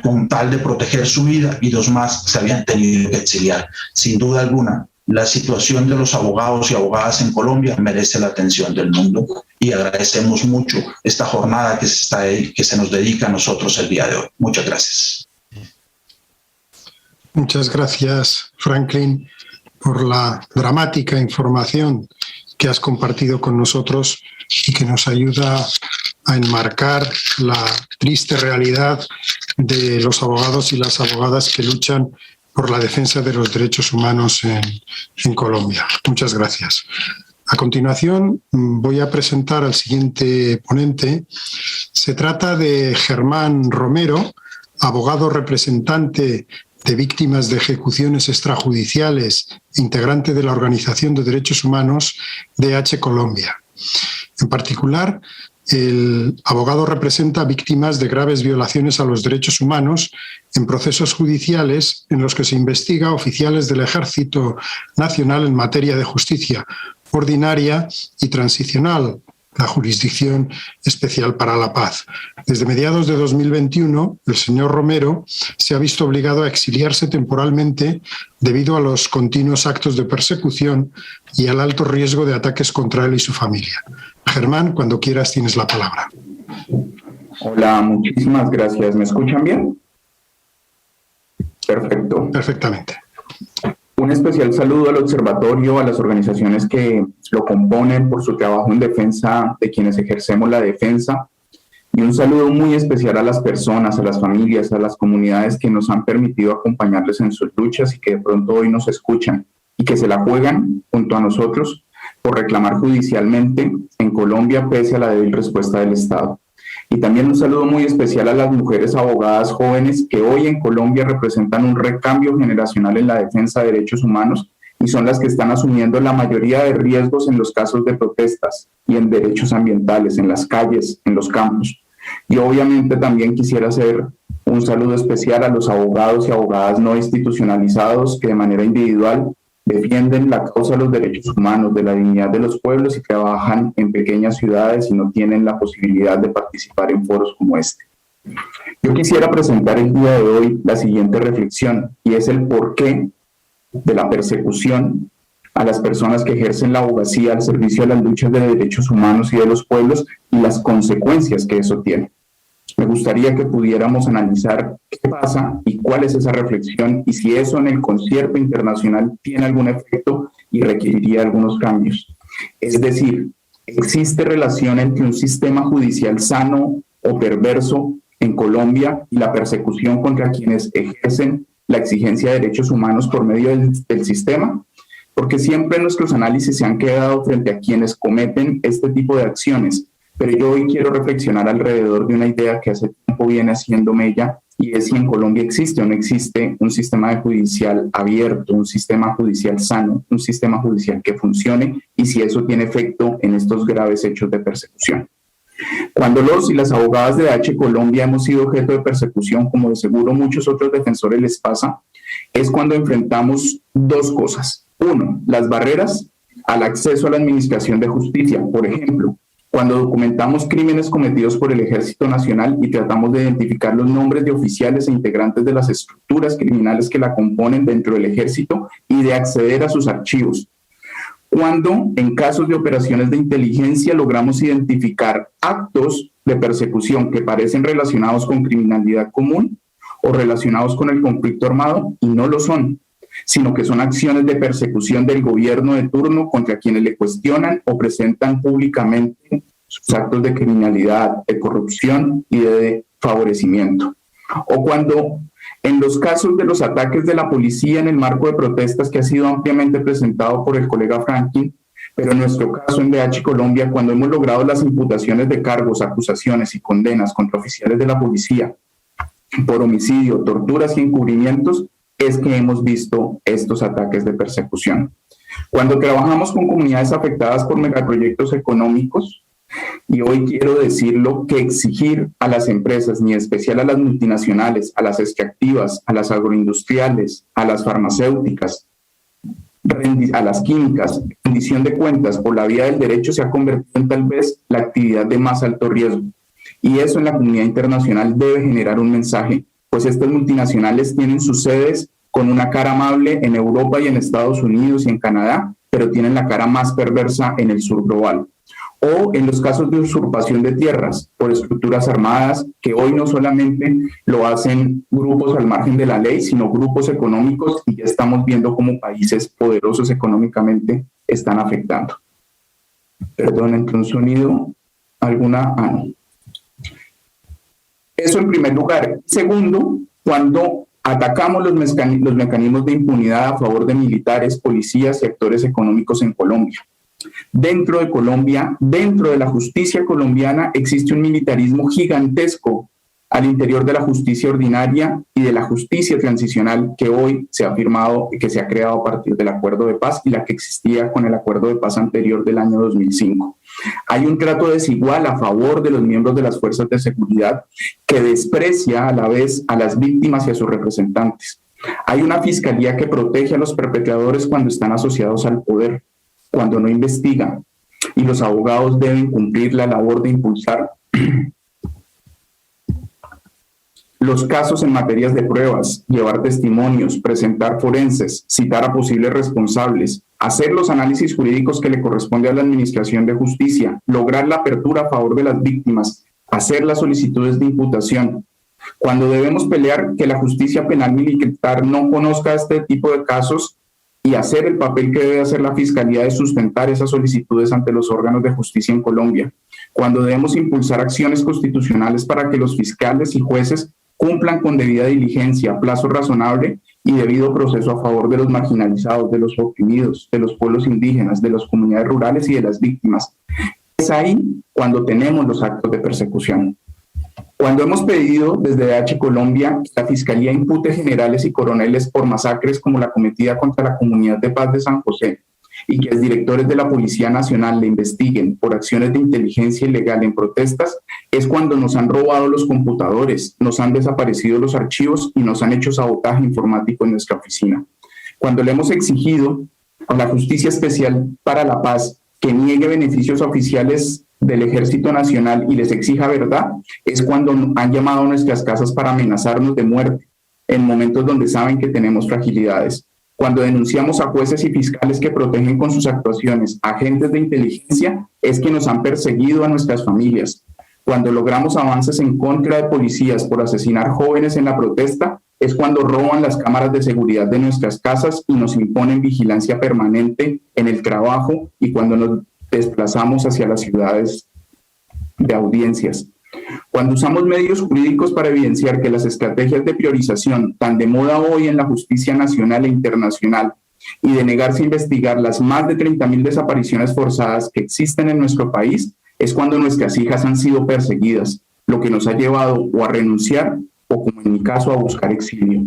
con tal de proteger su vida y 2 más se habían tenido que exiliar. Sin duda alguna, la situación de los abogados y abogadas en Colombia merece la atención del mundo y agradecemos mucho esta jornada que se nos dedica a nosotros el día de hoy. Muchas gracias. Muchas gracias, Franklin, por la dramática información que has compartido con nosotros y que nos ayuda a enmarcar la triste realidad de los abogados y las abogadas que luchan por la defensa de los derechos humanos en Colombia. Muchas gracias. A continuación voy a presentar al siguiente ponente. Se trata de Germán Romero, abogado representante de víctimas de ejecuciones extrajudiciales, integrante de la Organización de Derechos Humanos DH Colombia. En particular, el abogado representa víctimas de graves violaciones a los derechos humanos en procesos judiciales en los que se investiga a oficiales del Ejército Nacional en materia de justicia ordinaria y transicional, la Jurisdicción Especial para la Paz. Desde mediados de 2021, el señor Romero se ha visto obligado a exiliarse temporalmente debido a los continuos actos de persecución y al alto riesgo de ataques contra él y su familia. Germán, cuando quieras tienes la palabra. Hola, muchísimas gracias. ¿Me escuchan bien? Perfecto. Perfectamente. Un especial saludo al observatorio, a las organizaciones que lo componen por su trabajo en defensa de quienes ejercemos la defensa, y un saludo muy especial a las personas, a las familias, a las comunidades que nos han permitido acompañarles en sus luchas y que de pronto hoy nos escuchan y que se la juegan junto a nosotros por reclamar judicialmente en Colombia pese a la débil respuesta del Estado. Y también un saludo muy especial a las mujeres abogadas jóvenes que hoy en Colombia representan un recambio generacional en la defensa de derechos humanos y son las que están asumiendo la mayoría de riesgos en los casos de protestas y en derechos ambientales, en las calles, en los campos. Y obviamente también quisiera hacer un saludo especial a los abogados y abogadas no institucionalizados que de manera individual defienden la causa de los derechos humanos, de la dignidad de los pueblos y trabajan en pequeñas ciudades y no tienen la posibilidad de participar en foros como este. Yo quisiera presentar el día de hoy la siguiente reflexión y es el porqué de la persecución a las personas que ejercen la abogacía al servicio de las luchas de derechos humanos y de los pueblos y las consecuencias que eso tiene. Me gustaría que pudiéramos analizar qué pasa y cuál es esa reflexión y si eso en el concierto internacional tiene algún efecto y requeriría algunos cambios. Es decir, ¿existe relación entre un sistema judicial sano o perverso en Colombia y la persecución contra quienes ejercen la exigencia de derechos humanos por medio del sistema? Porque siempre nuestros análisis se han quedado frente a quienes cometen este tipo de acciones. Pero yo hoy quiero reflexionar alrededor de una idea que hace tiempo viene haciendo mella y es si en Colombia existe o no existe un sistema judicial abierto, un sistema judicial sano, un sistema judicial que funcione y si eso tiene efecto en estos graves hechos de persecución. Cuando los y las abogadas de DH Colombia hemos sido objeto de persecución, como de seguro muchos otros defensores les pasa, es cuando enfrentamos dos cosas. Uno, las barreras al acceso a la administración de justicia, por ejemplo, cuando documentamos crímenes cometidos por el Ejército Nacional y tratamos de identificar los nombres de oficiales e integrantes de las estructuras criminales que la componen dentro del Ejército y de acceder a sus archivos. Cuando en casos de operaciones de inteligencia logramos identificar actos de persecución que parecen relacionados con criminalidad común o relacionados con el conflicto armado y no lo son, sino que son acciones de persecución del gobierno de turno contra quienes le cuestionan o presentan públicamente sus actos de criminalidad, de corrupción y de favorecimiento. O cuando en los casos de los ataques de la policía en el marco de protestas que ha sido ampliamente presentado por el colega Franklin, pero en nuestro caso en DH Colombia, cuando hemos logrado las imputaciones de cargos, acusaciones y condenas contra oficiales de la policía por homicidio, torturas y encubrimientos, es que hemos visto estos ataques de persecución. Cuando trabajamos con comunidades afectadas por megaproyectos económicos, Y hoy quiero decirlo que exigir a las empresas, ni en especial a las multinacionales, a las extractivas, a las agroindustriales, a las farmacéuticas, a las químicas, rendición de cuentas por la vía del derecho se ha convertido en tal vez la actividad de más alto riesgo. Y eso en la comunidad internacional debe generar un mensaje, pues estas multinacionales tienen sus sedes con una cara amable en Europa y en Estados Unidos y en Canadá, pero tienen la cara más perversa en el sur global. O en los casos de usurpación de tierras por estructuras armadas, que hoy no solamente lo hacen grupos al margen de la ley, sino grupos económicos, y ya estamos viendo cómo países poderosos económicamente están afectando. Perdón, entró un sonido, alguna... no. Eso en primer lugar. Segundo, cuando atacamos los mecanismos de impunidad a favor de militares, policías y actores económicos en Colombia. Dentro de Colombia, dentro de la justicia colombiana, existe un militarismo gigantesco al interior de la justicia ordinaria y de la justicia transicional que hoy se ha firmado y que se ha creado a partir del acuerdo de paz y la que existía con el acuerdo de paz anterior del año 2005. Hay un trato desigual a favor de los miembros de las fuerzas de seguridad que desprecia a la vez a las víctimas y a sus representantes. Hay una fiscalía que protege a los perpetradores cuando están asociados al poder, cuando no investigan, y los abogados deben cumplir la labor de impulsar los casos en materias de pruebas, llevar testimonios, presentar forenses, citar a posibles responsables, hacer los análisis jurídicos que le corresponde a la Administración de Justicia, lograr la apertura a favor de las víctimas, hacer las solicitudes de imputación. Cuando debemos pelear que la justicia penal militar no conozca este tipo de casos y hacer el papel que debe hacer la Fiscalía de sustentar esas solicitudes ante los órganos de justicia en Colombia. Cuando debemos impulsar acciones constitucionales para que los fiscales y jueces cumplan con debida diligencia, plazo razonable y debido proceso a favor de los marginalizados, de los oprimidos, de los pueblos indígenas, de las comunidades rurales y de las víctimas. Es ahí cuando tenemos los actos de persecución. Cuando hemos pedido desde DH Colombia que la Fiscalía impute generales y coroneles por masacres como la cometida contra la Comunidad de Paz de San José y que los directores de la Policía Nacional le investiguen por acciones de inteligencia ilegal en protestas, es cuando nos han robado los computadores, nos han desaparecido los archivos y nos han hecho sabotaje informático en nuestra oficina. Cuando le hemos exigido a la Justicia Especial para la Paz que niegue beneficios oficiales del Ejército Nacional y les exija verdad, es cuando han llamado a nuestras casas para amenazarnos de muerte en momentos donde saben que tenemos fragilidades. Cuando denunciamos a jueces y fiscales que protegen con sus actuaciones a agentes de inteligencia, es que nos han perseguido a nuestras familias. Cuando logramos avances en contra de policías por asesinar jóvenes en la protesta, es cuando roban las cámaras de seguridad de nuestras casas y nos imponen vigilancia permanente en el trabajo y cuando nos desplazamos hacia las ciudades de audiencias. Cuando usamos medios jurídicos para evidenciar que las estrategias de priorización, tan de moda hoy en la justicia nacional e internacional, y de negarse a investigar las más de 30.000 desapariciones forzadas que existen en nuestro país, es cuando nuestras hijas han sido perseguidas, lo que nos ha llevado o a renunciar o, como en mi caso, a buscar exilio.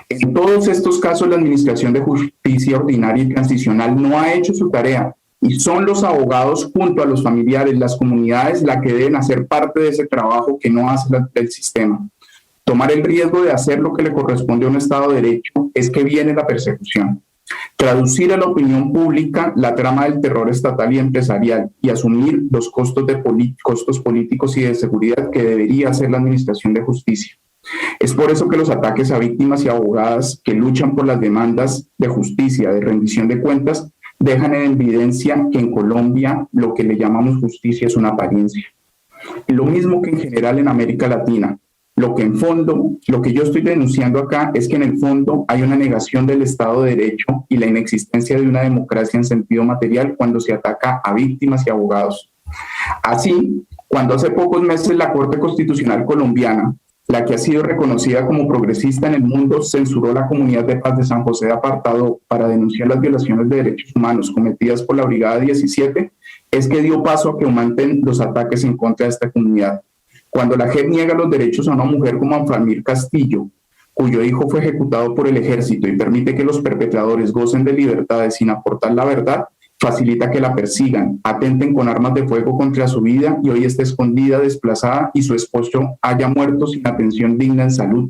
En todos estos casos, la Administración de Justicia Ordinaria y Transicional no ha hecho su tarea y son los abogados junto a los familiares, las comunidades, la que deben hacer parte de ese trabajo que no hace el sistema. Tomar el riesgo de hacer lo que le corresponde a un Estado de Derecho es que viene la persecución. Traducir a la opinión pública la trama del terror estatal y empresarial y asumir los costos políticos y de seguridad que debería hacer la Administración de Justicia. Es por eso que los ataques a víctimas y abogadas que luchan por las demandas de justicia, de rendición de cuentas, dejan en evidencia que en Colombia lo que le llamamos justicia es una apariencia. Lo mismo que en general en América Latina. Lo que yo estoy denunciando acá es que en el fondo hay una negación del Estado de Derecho y la inexistencia de una democracia en sentido material cuando se ataca a víctimas y abogados. Así, cuando hace pocos meses la Corte Constitucional colombiana, la que ha sido reconocida como progresista en el mundo, censuró la Comunidad de Paz de San José de Apartado para denunciar las violaciones de derechos humanos cometidas por la Brigada 17, es que dio paso a que aumenten los ataques en contra de esta comunidad. Cuando la JEP niega los derechos a una mujer como Anfamir Castillo, cuyo hijo fue ejecutado por el ejército y permite que los perpetradores gocen de libertades sin aportar la verdad, facilita que la persigan, atenten con armas de fuego contra su vida y hoy está escondida, desplazada y su esposo haya muerto sin atención digna en salud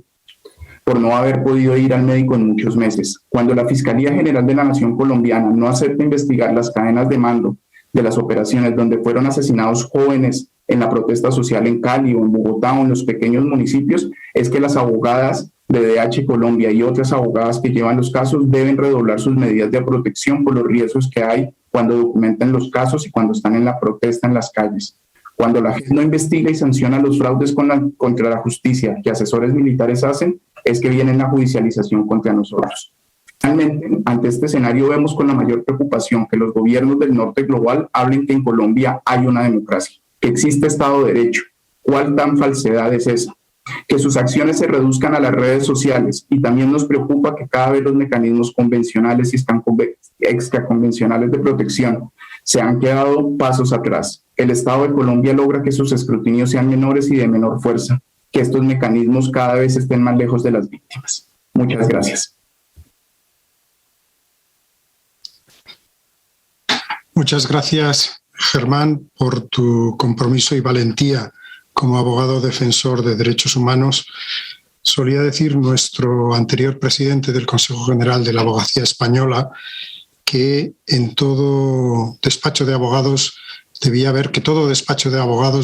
por no haber podido ir al médico en muchos meses. Cuando la Fiscalía General de la Nación Colombiana no acepta investigar las cadenas de mando de las operaciones donde fueron asesinados jóvenes en la protesta social en Cali o en Bogotá o en los pequeños municipios, es que las abogadas de DH Colombia y otras abogadas que llevan los casos deben redoblar sus medidas de protección por los riesgos que hay cuando documentan los casos y cuando están en la protesta en las calles. Cuando la JEP no investiga y sanciona los fraudes contra la justicia que asesores militares hacen, es que viene la judicialización contra nosotros. Finalmente, ante este escenario vemos con la mayor preocupación que los gobiernos del norte global hablen que en Colombia hay una democracia, que existe Estado de Derecho. ¿Cuál tan falsedad es esa? Que sus acciones se reduzcan a las redes sociales, y también nos preocupa que cada vez los mecanismos convencionales y extraconvencionales de protección se han quedado pasos atrás. El Estado de Colombia logra que sus escrutinios sean menores y de menor fuerza, que estos mecanismos cada vez estén más lejos de las víctimas. Muchas gracias. Muchas gracias, Germán, por tu compromiso y valentía como abogado defensor de derechos humanos. Solía decir nuestro anterior presidente del Consejo General de la Abogacía Española que en todo despacho de abogados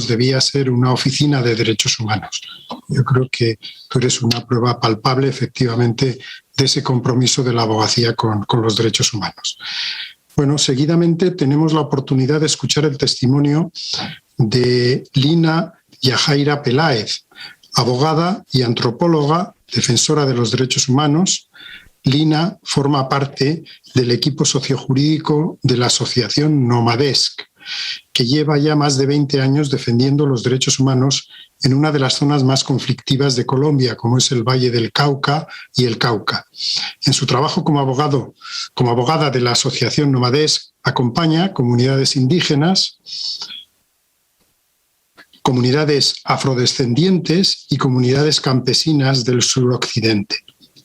debía ser una oficina de derechos humanos. Yo creo que tú eres una prueba palpable, efectivamente, de ese compromiso de la abogacía con los derechos humanos. Bueno, seguidamente tenemos la oportunidad de escuchar el testimonio de Lina Yajaira Peláez, abogada y antropóloga, defensora de los derechos humanos. Lina forma parte del equipo sociojurídico de la asociación Nomadesc, que lleva ya más de 20 años defendiendo los derechos humanos en una de las zonas más conflictivas de Colombia, como es el Valle del Cauca y el Cauca. En su trabajo como abogada de la asociación Nomadesc, acompaña comunidades indígenas, comunidades afrodescendientes y comunidades campesinas del suroccidente.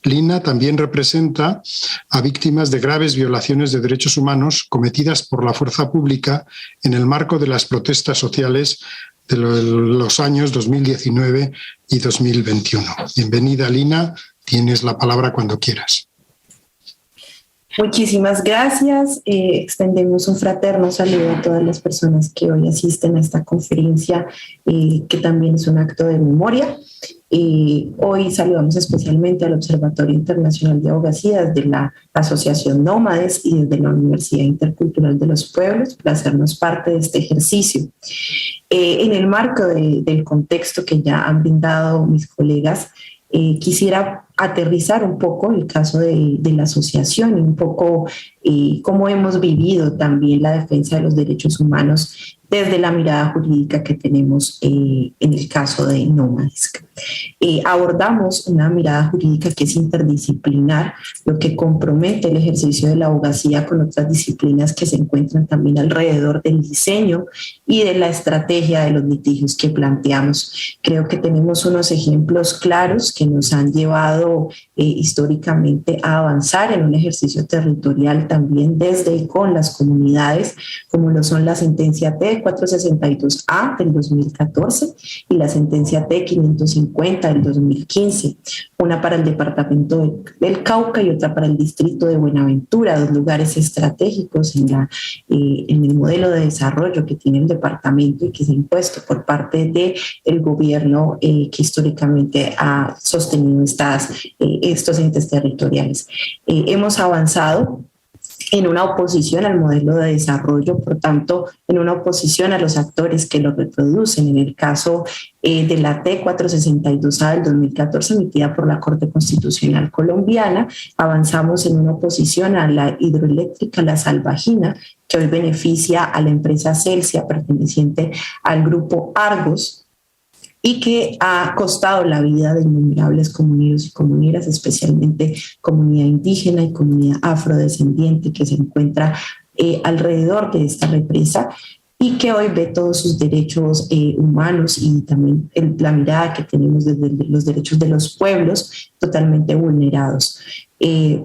Lina también representa a víctimas de graves violaciones de derechos humanos cometidas por la fuerza pública en el marco de las protestas sociales de los años 2019 y 2021. Bienvenida, Lina. Tienes la palabra cuando quieras. Muchísimas gracias. Extendemos un fraterno saludo a todas las personas que hoy asisten a esta conferencia, que también es un acto de memoria. Hoy saludamos especialmente al Observatorio Internacional de Abogacías de la Asociación Nómades y desde la Universidad Intercultural de los Pueblos por hacernos parte de este ejercicio. En el marco del contexto que ya han brindado mis colegas, quisiera aterrizar un poco el caso de la asociación y un poco cómo hemos vivido también la defensa de los derechos humanos desde la mirada jurídica que tenemos en el caso de Nomadesc. Abordamos una mirada jurídica que es interdisciplinar, lo que compromete el ejercicio de la abogacía con otras disciplinas que se encuentran también alrededor del diseño y de la estrategia de los litigios que planteamos. Creo que tenemos unos ejemplos claros que nos han llevado históricamente a avanzar en un ejercicio territorial también desde y con las comunidades, como lo son la sentencia T462A del 2014 y la sentencia T550 del 2015, una para el departamento del Cauca y otra para el distrito de Buenaventura, dos lugares estratégicos en el modelo de desarrollo que tiene el departamento y que se ha impuesto por parte del gobierno que históricamente ha sostenido estos entes territoriales. Hemos avanzado en una oposición al modelo de desarrollo, por tanto, en una oposición a los actores que lo reproducen. En el caso de la T462A del 2014, emitida por la Corte Constitucional Colombiana, avanzamos en una oposición a la hidroeléctrica La Salvajina, que hoy beneficia a la empresa Celsia, perteneciente al grupo Argos, y que ha costado la vida de innumerables comuneros y comuneras, especialmente comunidad indígena y comunidad afrodescendiente que se encuentra alrededor de esta represa y que hoy ve todos sus derechos humanos y también la mirada que tenemos desde los derechos de los pueblos totalmente vulnerados.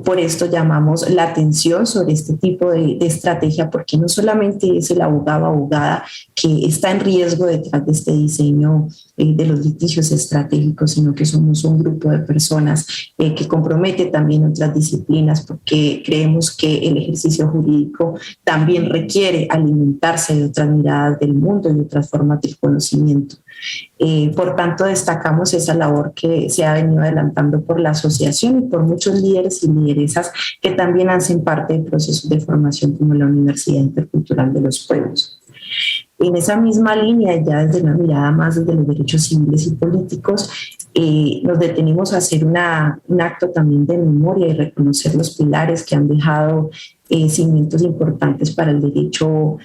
Por esto llamamos la atención sobre este tipo de estrategia, porque no solamente es el abogado o abogada que está en riesgo detrás de este diseño de los litigios estratégicos, sino que somos un grupo de personas que compromete también otras disciplinas, porque creemos que el ejercicio jurídico también requiere alimentarse de otras miradas del mundo y otras formas del conocimiento. Por tanto, destacamos esa labor que se ha venido adelantando por la asociación y por muchos líderes y lideresas que también hacen parte del proceso de formación como la Universidad Intercultural de los Pueblos. En esa misma línea, ya desde una mirada más desde los derechos civiles y políticos, nos detenimos a hacer un acto también de memoria y reconocer los pilares que han dejado cimientos importantes para el derecho,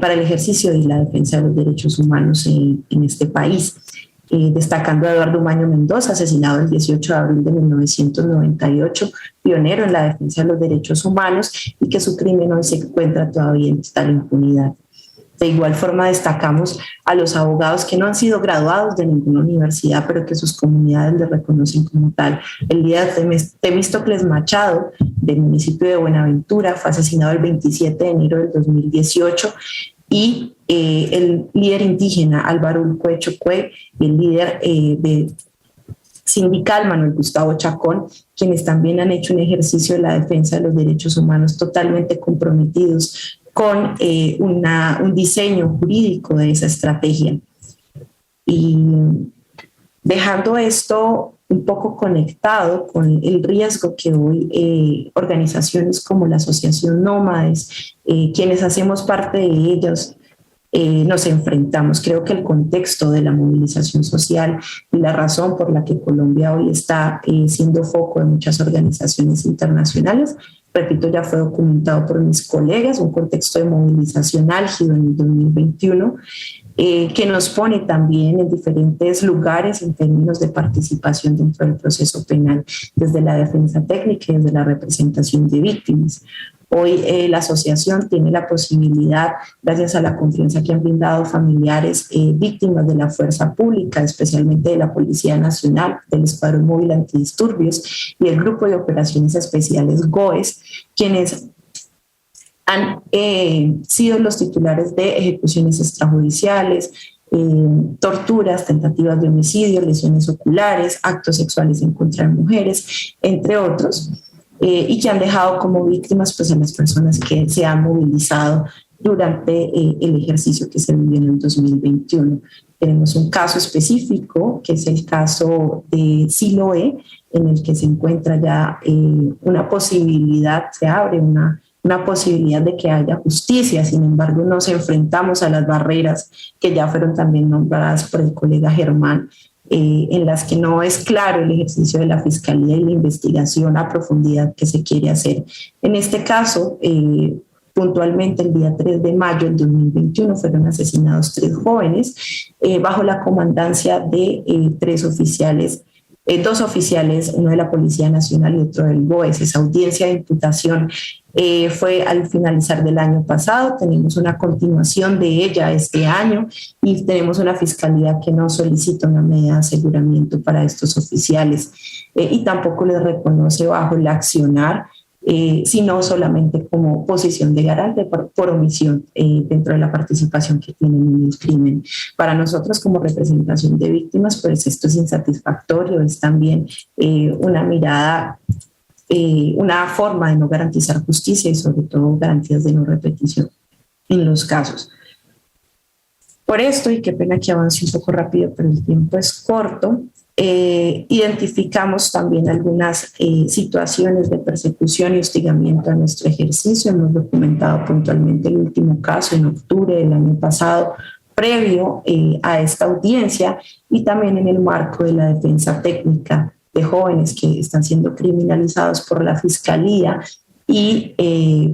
para el ejercicio y la defensa de los derechos humanos en este país. Destacando a Eduardo Maño Mendoza, asesinado el 18 de abril de 1998, pionero en la defensa de los derechos humanos y que su crimen hoy se encuentra todavía en total impunidad. De igual forma destacamos a los abogados que no han sido graduados de ninguna universidad, pero que sus comunidades les reconocen como tal. El líder Temístocles Machado, del municipio de Buenaventura, fue asesinado el 27 de enero del 2018, y el líder indígena Álvaro Ulcue Chocue y el líder sindical Manuel Gustavo Chacón, quienes también han hecho un ejercicio de la defensa de los derechos humanos totalmente comprometidos con un diseño jurídico de esa estrategia. Y dejando esto un poco conectado con el riesgo que hoy organizaciones como la Asociación Nómades, quienes hacemos parte de ellos, nos enfrentamos. Creo que el contexto de la movilización social y la razón por la que Colombia hoy está siendo foco de muchas organizaciones internacionales, repito, ya fue documentado por mis colegas, un contexto de movilización álgido en el 2021, que nos pone también en diferentes lugares en términos de participación dentro del proceso penal, desde la defensa técnica y desde la representación de víctimas. Hoy la asociación tiene la posibilidad, gracias a la confianza que han brindado familiares víctimas de la fuerza pública, especialmente de la Policía Nacional, del Escuadrón Móvil Antidisturbios y el Grupo de Operaciones Especiales GOES, quienes han sido los titulares de ejecuciones extrajudiciales, torturas, tentativas de homicidio, lesiones oculares, actos sexuales en contra de mujeres, entre otros, y que han dejado como víctimas pues, a las personas que se han movilizado durante el ejercicio que se vivió en el 2021. Tenemos un caso específico, que es el caso de Siloé, en el que se encuentra ya una posibilidad, se abre una posibilidad de que haya justicia. Sin embargo, nos enfrentamos a las barreras que ya fueron también nombradas por el colega Germán, en las que no es claro el ejercicio de la Fiscalía y la investigación a profundidad que se quiere hacer. En este caso, puntualmente el día 3 de mayo del 2021 fueron asesinados 3 jóvenes bajo la comandancia de 3 oficiales, 2 oficiales, uno de la Policía Nacional y otro del GOES. Esa audiencia de imputación fue al finalizar del año pasado. Tenemos una continuación de ella este año y tenemos una fiscalía que no solicita una medida de aseguramiento para estos oficiales y tampoco les reconoce bajo el accionar, sino solamente como posición de garante por omisión dentro de la participación que tienen en el crimen. Para nosotros como representación de víctimas, pues esto es insatisfactorio, es también una mirada, una forma de no garantizar justicia y sobre todo garantías de no repetición en los casos. Por esto, y qué pena que avance un poco rápido, pero el tiempo es corto, identificamos también algunas situaciones de persecución y hostigamiento a nuestro ejercicio. Hemos documentado puntualmente el último caso en octubre del año pasado, previo a esta audiencia, y también en el marco de la defensa técnica de jóvenes que están siendo criminalizados por la Fiscalía y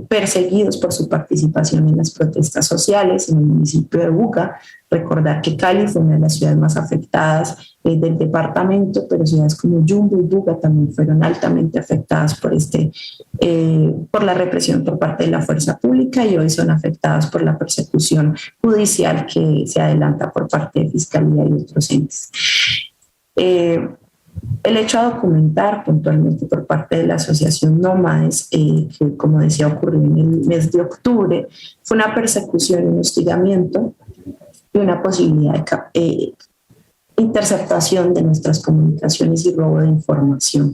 perseguidos por su participación en las protestas sociales en el municipio de Buga. Recordar que Cali fue una de las ciudades más afectadas del departamento, pero ciudades como Yumbo y Buga también fueron altamente afectadas por la represión por parte de la fuerza pública y hoy son afectadas por la persecución judicial que se adelanta por parte de Fiscalía y otros entes. El hecho a documentar puntualmente por parte de la Asociación Nómades, que como decía ocurrió en el mes de octubre, fue una persecución, un hostigamiento y una posibilidad de interceptación de nuestras comunicaciones y robo de información.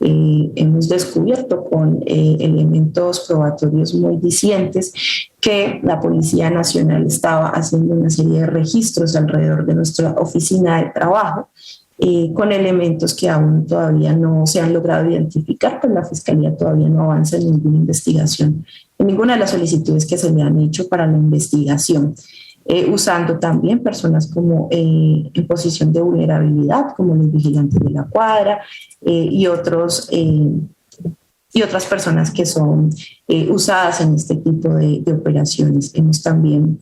Hemos descubierto con elementos probatorios muy dicientes que la Policía Nacional estaba haciendo una serie de registros alrededor de nuestra oficina de trabajo, con elementos que aún todavía no se han logrado identificar, pues la Fiscalía todavía no avanza en ninguna investigación, en ninguna de las solicitudes que se le han hecho para la investigación. Usando también personas como en posición de vulnerabilidad, como los vigilantes de la cuadra y otras personas que son usadas en este tipo de operaciones. Hemos también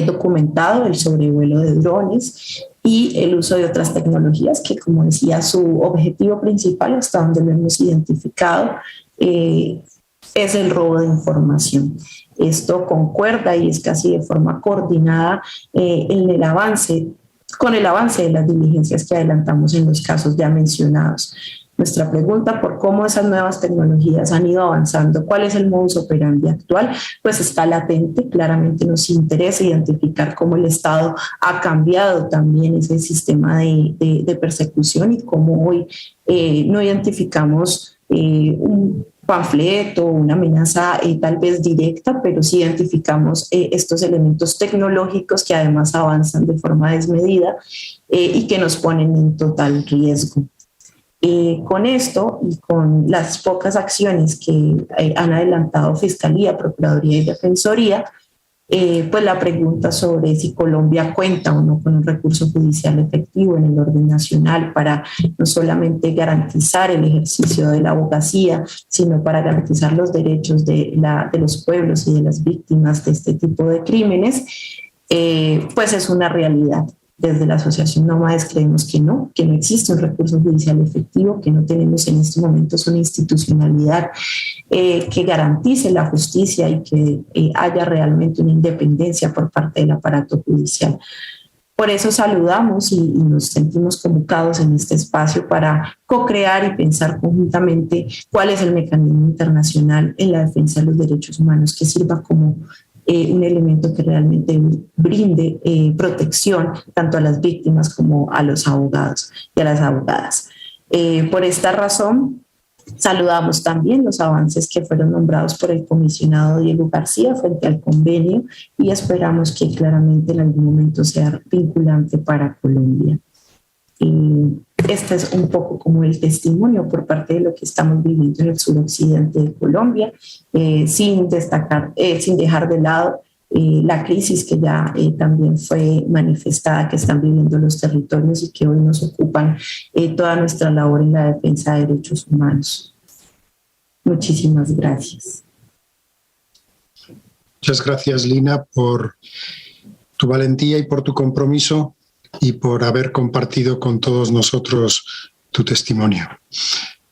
documentado el sobrevuelo de drones y el uso de otras tecnologías que, como decía, su objetivo principal, hasta donde lo hemos identificado, es el robo de información. Esto concuerda y es casi de forma coordinada con el avance de las diligencias que adelantamos en los casos ya mencionados. Nuestra pregunta por cómo esas nuevas tecnologías han ido avanzando, cuál es el modus operandi actual, pues está latente. Claramente nos interesa identificar cómo el Estado ha cambiado también ese sistema de persecución y cómo hoy no identificamos un panfleto, una amenaza tal vez directa, pero sí identificamos estos elementos tecnológicos que además avanzan de forma desmedida y que nos ponen en total riesgo. Con esto y con las pocas acciones que han adelantado Fiscalía, Procuraduría y Defensoría, pues la pregunta sobre si Colombia cuenta o no con un recurso judicial efectivo en el orden nacional para no solamente garantizar el ejercicio de la abogacía, sino para garantizar los derechos de los pueblos y de las víctimas de este tipo de crímenes, pues es una realidad. Desde la Asociación Nómades creemos que no existe un recurso judicial efectivo, que no tenemos en estos momentos una institucionalidad que garantice la justicia y que haya realmente una independencia por parte del aparato judicial. Por eso saludamos y nos sentimos convocados en este espacio para co-crear y pensar conjuntamente cuál es el mecanismo internacional en la defensa de los derechos humanos que sirva como un elemento que realmente brinde protección tanto a las víctimas como a los abogados y a las abogadas. Por esta razón, saludamos también los avances que fueron nombrados por el comisionado Diego García frente al convenio y esperamos que claramente en algún momento sea vinculante para Colombia. Este es un poco como el testimonio por parte de lo que estamos viviendo en el suroccidente de Colombia, sin dejar de lado la crisis que ya también fue manifestada, que están viviendo los territorios y que hoy nos ocupan toda nuestra labor en la defensa de derechos humanos. Muchísimas gracias. Muchas gracias, Lina, por tu valentía y por tu compromiso y por haber compartido con todos nosotros tu testimonio.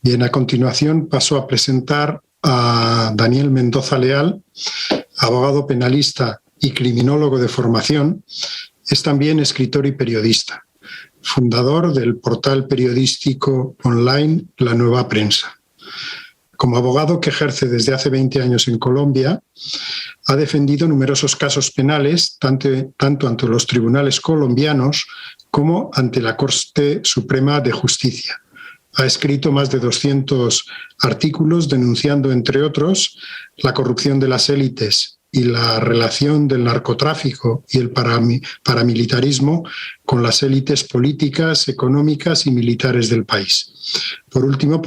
Bien, a continuación paso a presentar a Daniel Mendoza Leal, abogado penalista y criminólogo de formación. Es también escritor y periodista, fundador del portal periodístico online La Nueva Prensa. Como abogado que ejerce desde hace 20 años en Colombia, ha defendido numerosos casos penales, tanto ante los tribunales colombianos como ante la Corte Suprema de Justicia. Ha escrito más de 200 artículos denunciando, entre otros, la corrupción de las élites y la relación del narcotráfico y el paramilitarismo con las élites políticas, económicas y militares del país. Por último,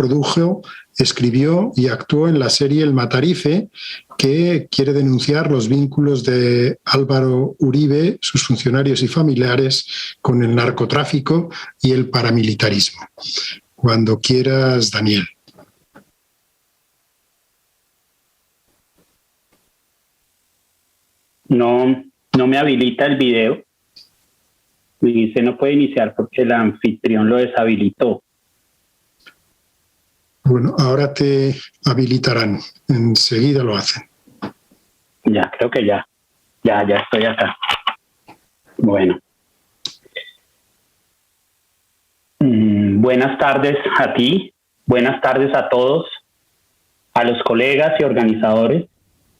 escribió y actuó en la serie El Matarife, que quiere denunciar los vínculos de Álvaro Uribe, sus funcionarios y familiares, con el narcotráfico y el paramilitarismo. Cuando quieras, Daniel. No me habilita el video. Me dice no puede iniciar porque el anfitrión lo deshabilitó. Bueno, ahora te habilitarán. Enseguida lo hacen. Ya, creo que ya estoy acá. Bueno. Buenas tardes a ti, buenas tardes a todos, a los colegas y organizadores.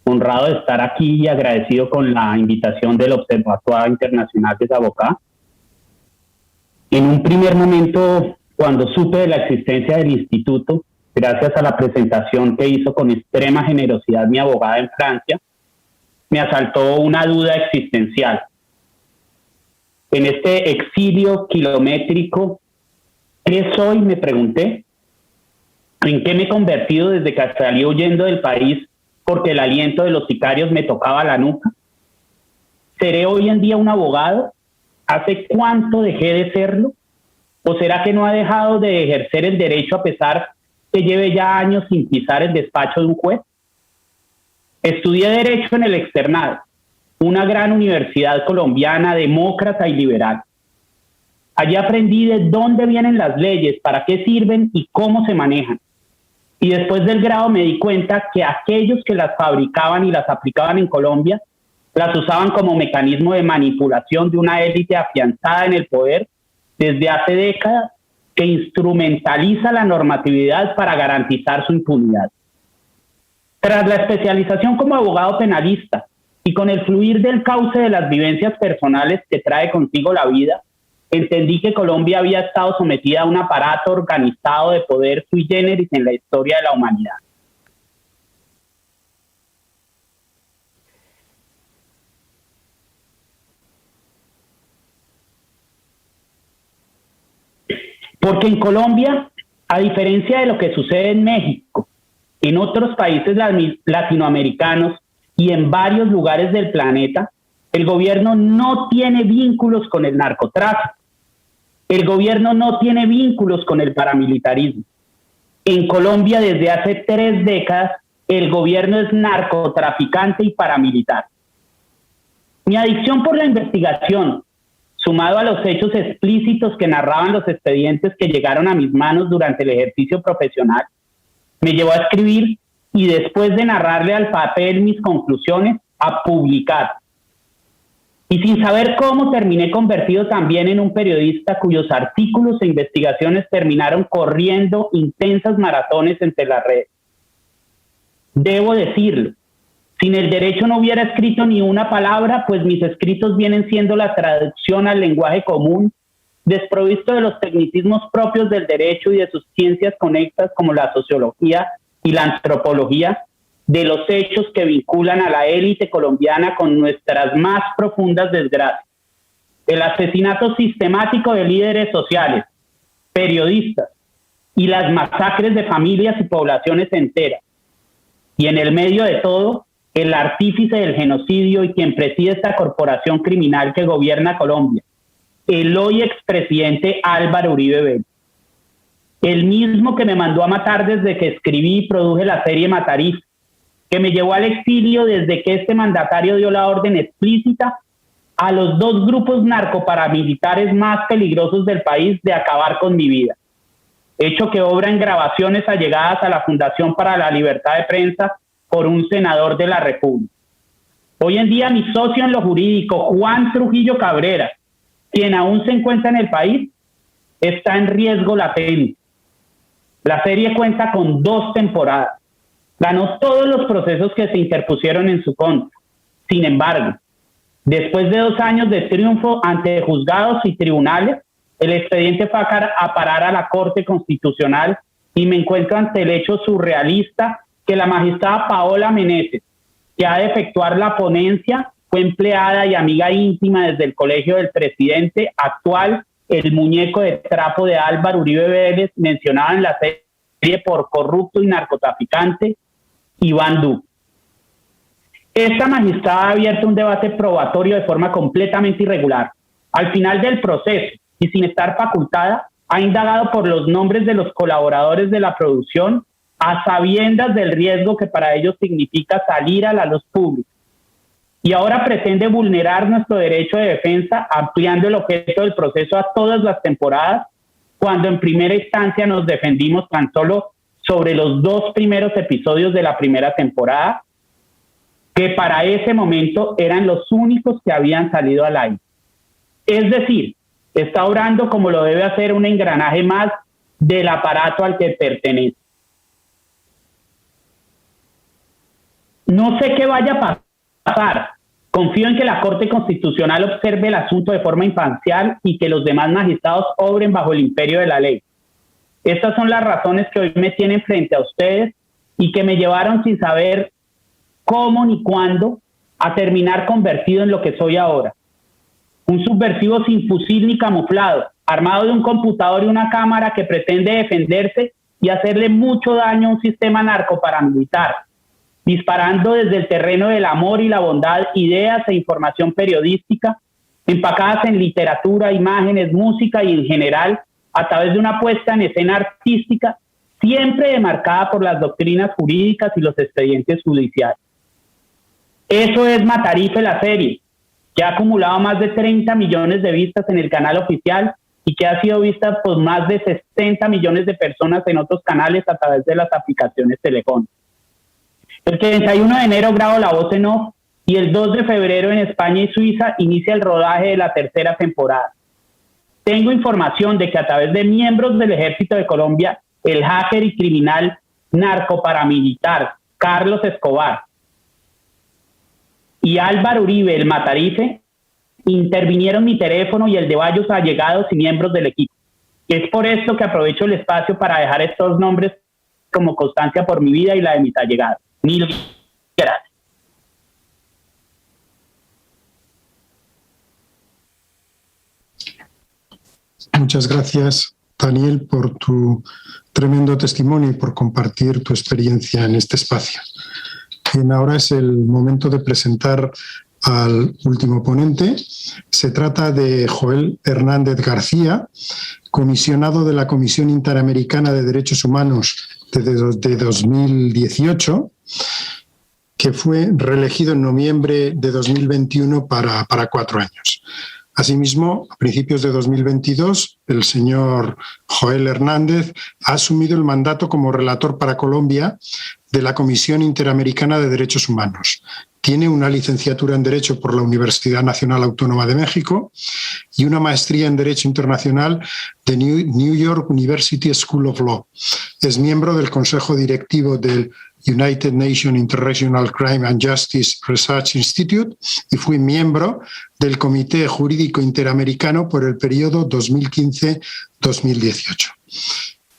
Honrado de estar aquí y agradecido con la invitación del Observatorio Internacional de Sabocá. En un primer momento, cuando supe de la existencia del instituto, gracias a la presentación que hizo con extrema generosidad mi abogada en Francia, me asaltó una duda existencial. En este exilio kilométrico, ¿qué soy?, me pregunté. ¿En qué me he convertido desde que salí huyendo del país porque el aliento de los sicarios me tocaba la nuca? ¿Seré hoy en día un abogado? ¿Hace cuánto dejé de serlo? ¿O será que no ha dejado de ejercer el derecho a pesar que lleve ya años sin pisar el despacho de un juez? Estudié Derecho en el Externado, una gran universidad colombiana, demócrata y liberal. Allí aprendí de dónde vienen las leyes, para qué sirven y cómo se manejan. Y después del grado me di cuenta que aquellos que las fabricaban y las aplicaban en Colombia, las usaban como mecanismo de manipulación de una élite afianzada en el poder desde hace décadas, que instrumentaliza la normatividad para garantizar su impunidad. Tras la especialización como abogado penalista y con el fluir del cauce de las vivencias personales que trae consigo la vida, entendí que Colombia había estado sometida a un aparato organizado de poder sui generis en la historia de la humanidad. Porque en Colombia, a diferencia de lo que sucede en México, en otros países latinoamericanos y en varios lugares del planeta, el gobierno no tiene vínculos con el narcotráfico. El gobierno no tiene vínculos con el paramilitarismo. En Colombia, desde hace 3 décadas, el gobierno es narcotraficante y paramilitar. Mi adicción por la investigación, sumado a los hechos explícitos que narraban los expedientes que llegaron a mis manos durante el ejercicio profesional, me llevó a escribir y, después de narrarle al papel mis conclusiones, a publicar. Y sin saber cómo, terminé convertido también en un periodista cuyos artículos e investigaciones terminaron corriendo intensas maratones entre las redes. Debo decirlo, sin el derecho no hubiera escrito ni una palabra, pues mis escritos vienen siendo la traducción al lenguaje común, desprovisto de los tecnicismos propios del derecho y de sus ciencias conexas como la sociología y la antropología, de los hechos que vinculan a la élite colombiana con nuestras más profundas desgracias. El asesinato sistemático de líderes sociales, periodistas y las masacres de familias y poblaciones enteras. Y en el medio de todo, el artífice del genocidio y quien preside esta corporación criminal que gobierna Colombia, el hoy expresidente Álvaro Uribe Vélez. El mismo que me mandó a matar desde que escribí y produje la serie Matarif, que me llevó al exilio desde que este mandatario dio la orden explícita a los 2 grupos narcoparamilitares más peligrosos del país de acabar con mi vida. Hecho que obra en grabaciones allegadas a la Fundación para la Libertad de Prensa por un senador de la República. Hoy en día mi socio en lo jurídico, Juan Trujillo Cabrera, quien aún se encuentra en el país, está en riesgo latente. La serie cuenta con 2 temporadas. Ganó todos los procesos que se interpusieron en su contra. Sin embargo, después de 2 años de triunfo ante juzgados y tribunales, el expediente fue a parar a la Corte Constitucional y me encuentro ante el hecho surrealista que la magistrada Paola Meneses, que ha de efectuar la ponencia, fue empleada y amiga íntima desde el colegio del presidente actual, el muñeco de trapo de Álvaro Uribe Vélez, mencionado en la serie por corrupto y narcotraficante, Iván Duque. Esta magistrada ha abierto un debate probatorio de forma completamente irregular. Al final del proceso, y sin estar facultada, ha indagado por los nombres de los colaboradores de la producción, a sabiendas del riesgo que para ellos significa salir a la luz pública. Y ahora pretende vulnerar nuestro derecho de defensa, ampliando el objeto del proceso a todas las temporadas, cuando en primera instancia nos defendimos tan solo sobre los 2 primeros episodios de la primera temporada, que para ese momento eran los únicos que habían salido al aire. Es decir, está obrando como lo debe hacer un engranaje más del aparato al que pertenece. No sé qué vaya a pasar. Confío en que la Corte Constitucional observe el asunto de forma imparcial y que los demás magistrados obren bajo el imperio de la ley. Estas son las razones que hoy me tienen frente a ustedes y que me llevaron sin saber cómo ni cuándo a terminar convertido en lo que soy ahora. Un subversivo sin fusil ni camuflado, armado de un computador y una cámara que pretende defenderse y hacerle mucho daño a un sistema narcoparamilitar, disparando desde el terreno del amor y la bondad ideas e información periodística, empacadas en literatura, imágenes, música y en general a través de una puesta en escena artística siempre demarcada por las doctrinas jurídicas y los expedientes judiciales. Eso es Matarife, la serie, que ha acumulado más de 30 millones de vistas en el canal oficial y que ha sido vista por más de 60 millones de personas en otros canales a través de las aplicaciones telefónicas. El 31 de enero grabo la voz en off y el 2 de febrero en España y Suiza inicia el rodaje de la tercera temporada. Tengo información de que a través de miembros del Ejército de Colombia, el hacker y criminal narcoparamilitar Carlos Escobar y Álvaro Uribe, el Matarife, intervinieron mi teléfono y el de varios allegados y miembros del equipo. Es por esto que aprovecho el espacio para dejar estos nombres como constancia por mi vida y la de mis allegados. Mil gracias. Muchas gracias, Daniel, por tu tremendo testimonio y por compartir tu experiencia en este espacio. Bien, ahora es el momento de presentar al último ponente. Se trata de Joel Hernández García, comisionado de la Comisión Interamericana de Derechos Humanos de 2018, que fue reelegido en noviembre de 2021 para 4 años. Asimismo, a principios de 2022, el señor Joel Hernández ha asumido el mandato como relator para Colombia de la Comisión Interamericana de Derechos Humanos. Tiene una licenciatura en Derecho por la Universidad Nacional Autónoma de México y una maestría en Derecho Internacional de New York University School of Law. Es miembro del Consejo Directivo del United Nations International Crime and Justice Research Institute y fue miembro del Comité Jurídico Interamericano por el periodo 2015-2018.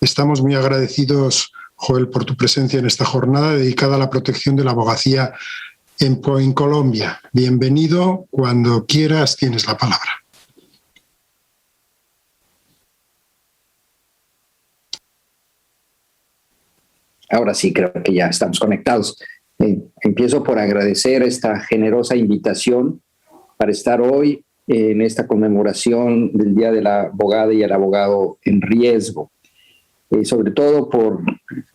Estamos muy agradecidos, Joel, por tu presencia en esta jornada dedicada a la protección de la abogacía en Colombia. Bienvenido, cuando quieras tienes la palabra. Ahora sí, creo que ya estamos conectados. Empiezo por agradecer esta generosa invitación para estar hoy en esta conmemoración del Día de la Abogada y el Abogado en Riesgo. Sobre todo por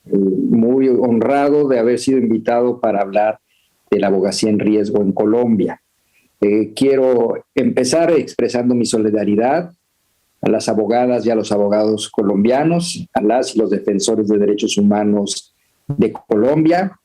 muy honrado de haber sido invitado para hablar de la abogacía en riesgo en Colombia. Quiero empezar expresando mi solidaridad a las abogadas y a los abogados colombianos, a las y los defensores de derechos humanos de Colombia,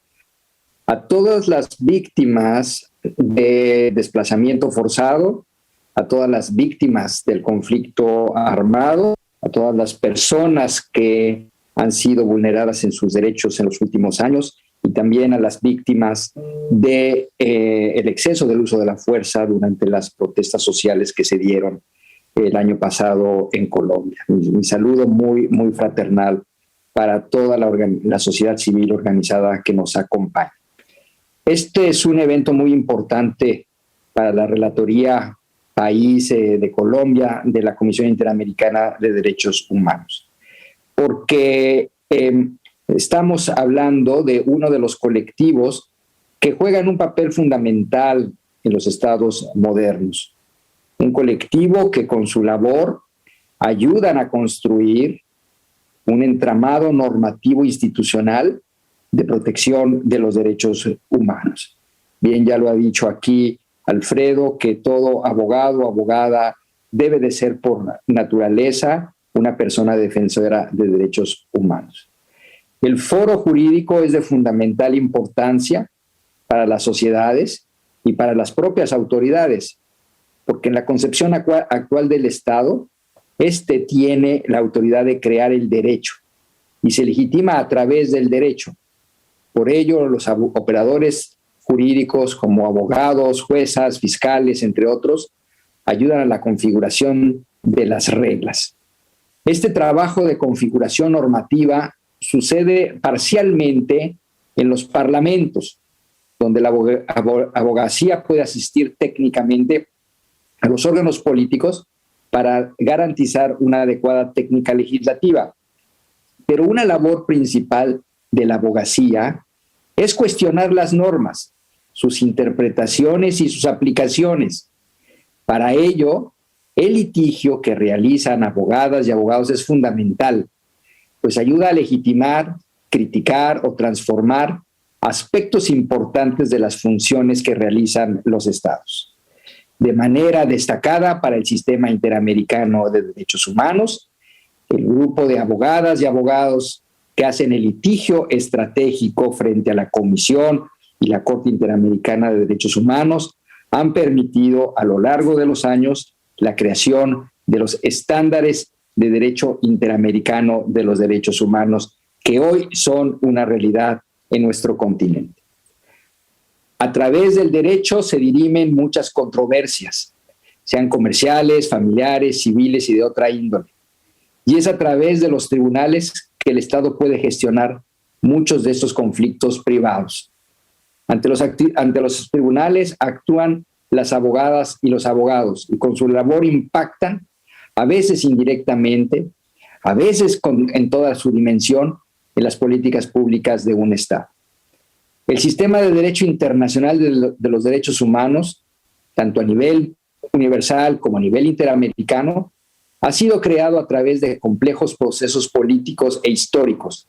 a todas las víctimas de desplazamiento forzado, a todas las víctimas del conflicto armado, a todas las personas que han sido vulneradas en sus derechos en los últimos años y también a las víctimas del exceso del uso de la fuerza durante las protestas sociales que se dieron el año pasado en Colombia. Mi saludo muy, muy fraternal para toda la sociedad civil organizada que nos acompaña. Este es un evento muy importante para la Relatoría País de Colombia de la Comisión Interamericana de Derechos Humanos, porque estamos hablando de uno de los colectivos que juegan un papel fundamental en los estados modernos. Un colectivo que con su labor ayudan a construir un entramado normativo institucional de protección de los derechos humanos. Bien, ya lo ha dicho aquí Alfredo, que todo abogado o abogada debe de ser por naturaleza una persona defensora de derechos humanos. El foro jurídico es de fundamental importancia para las sociedades y para las propias autoridades, porque en la concepción actual del Estado, Este tiene la autoridad de crear el derecho y se legitima a través del derecho. Por ello, los operadores jurídicos como abogados, juezas, fiscales, entre otros, ayudan a la configuración de las reglas. Este trabajo de configuración normativa sucede parcialmente en los parlamentos, donde la abogacía puede asistir técnicamente a los órganos políticos para garantizar una adecuada técnica legislativa. Pero una labor principal de la abogacía es cuestionar las normas, sus interpretaciones y sus aplicaciones. Para ello, el litigio que realizan abogadas y abogados es fundamental, pues ayuda a legitimar, criticar o transformar aspectos importantes de las funciones que realizan los estados. De manera destacada para el Sistema Interamericano de Derechos Humanos, el grupo de abogadas y abogados que hacen el litigio estratégico frente a la Comisión y la Corte Interamericana de Derechos Humanos han permitido a lo largo de los años la creación de los estándares de derecho interamericano de los derechos humanos que hoy son una realidad en nuestro continente. A través del derecho se dirimen muchas controversias, sean comerciales, familiares, civiles y de otra índole. Y es a través de los tribunales que el Estado puede gestionar muchos de estos conflictos privados. Ante los tribunales actúan las abogadas y los abogados y con su labor impactan, a veces indirectamente, a veces en toda su dimensión, en las políticas públicas de un Estado. El sistema de derecho internacional de los derechos humanos, tanto a nivel universal como a nivel interamericano, ha sido creado a través de complejos procesos políticos e históricos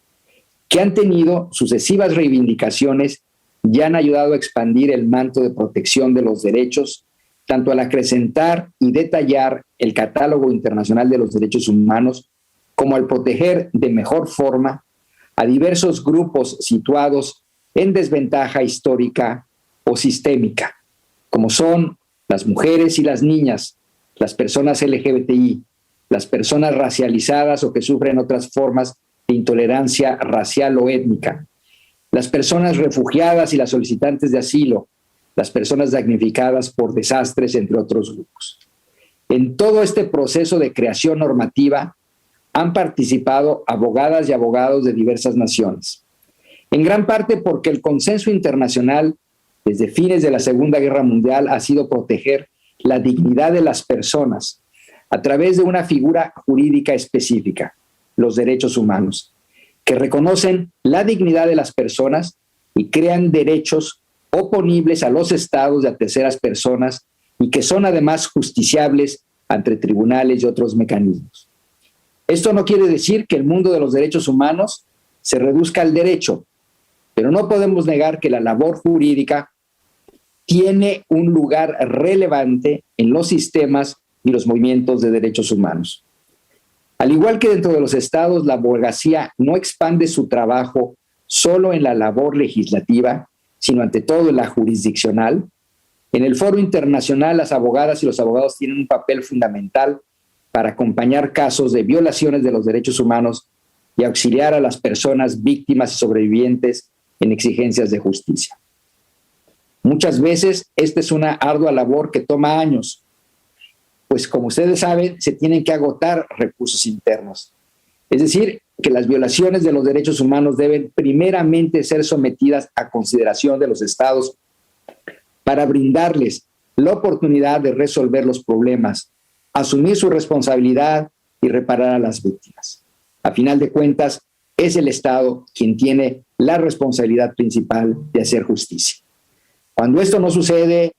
que han tenido sucesivas reivindicaciones y han ayudado a expandir el manto de protección de los derechos, tanto al acrecentar y detallar el catálogo internacional de los derechos humanos, como al proteger de mejor forma a diversos grupos situados en desventaja histórica o sistémica, como son las mujeres y las niñas, las personas LGBTI, las personas racializadas o que sufren otras formas de intolerancia racial o étnica, las personas refugiadas y las solicitantes de asilo, las personas damnificadas por desastres, entre otros grupos. En todo este proceso de creación normativa han participado abogadas y abogados de diversas naciones, en gran parte porque el consenso internacional desde fines de la Segunda Guerra Mundial ha sido proteger la dignidad de las personas a través de una figura jurídica específica, los derechos humanos, que reconocen la dignidad de las personas y crean derechos oponibles a los estados y a terceras personas y que son además justiciables ante tribunales y otros mecanismos. Esto no quiere decir que el mundo de los derechos humanos se reduzca al derecho, pero no podemos negar que la labor jurídica tiene un lugar relevante en los sistemas y los movimientos de derechos humanos. Al igual que dentro de los estados, la abogacía no expande su trabajo solo en la labor legislativa, sino ante todo en la jurisdiccional. En el foro internacional, las abogadas y los abogados tienen un papel fundamental para acompañar casos de violaciones de los derechos humanos y auxiliar a las personas víctimas y sobrevivientes en exigencias de justicia. Muchas veces esta es una ardua labor que toma años, pues como ustedes saben, se tienen que agotar recursos internos. Es decir, que las violaciones de los derechos humanos deben primeramente ser sometidas a consideración de los estados para brindarles la oportunidad de resolver los problemas, asumir su responsabilidad y reparar a las víctimas. A final de cuentas, es el Estado quien tiene la responsabilidad principal de hacer justicia. Cuando esto no sucede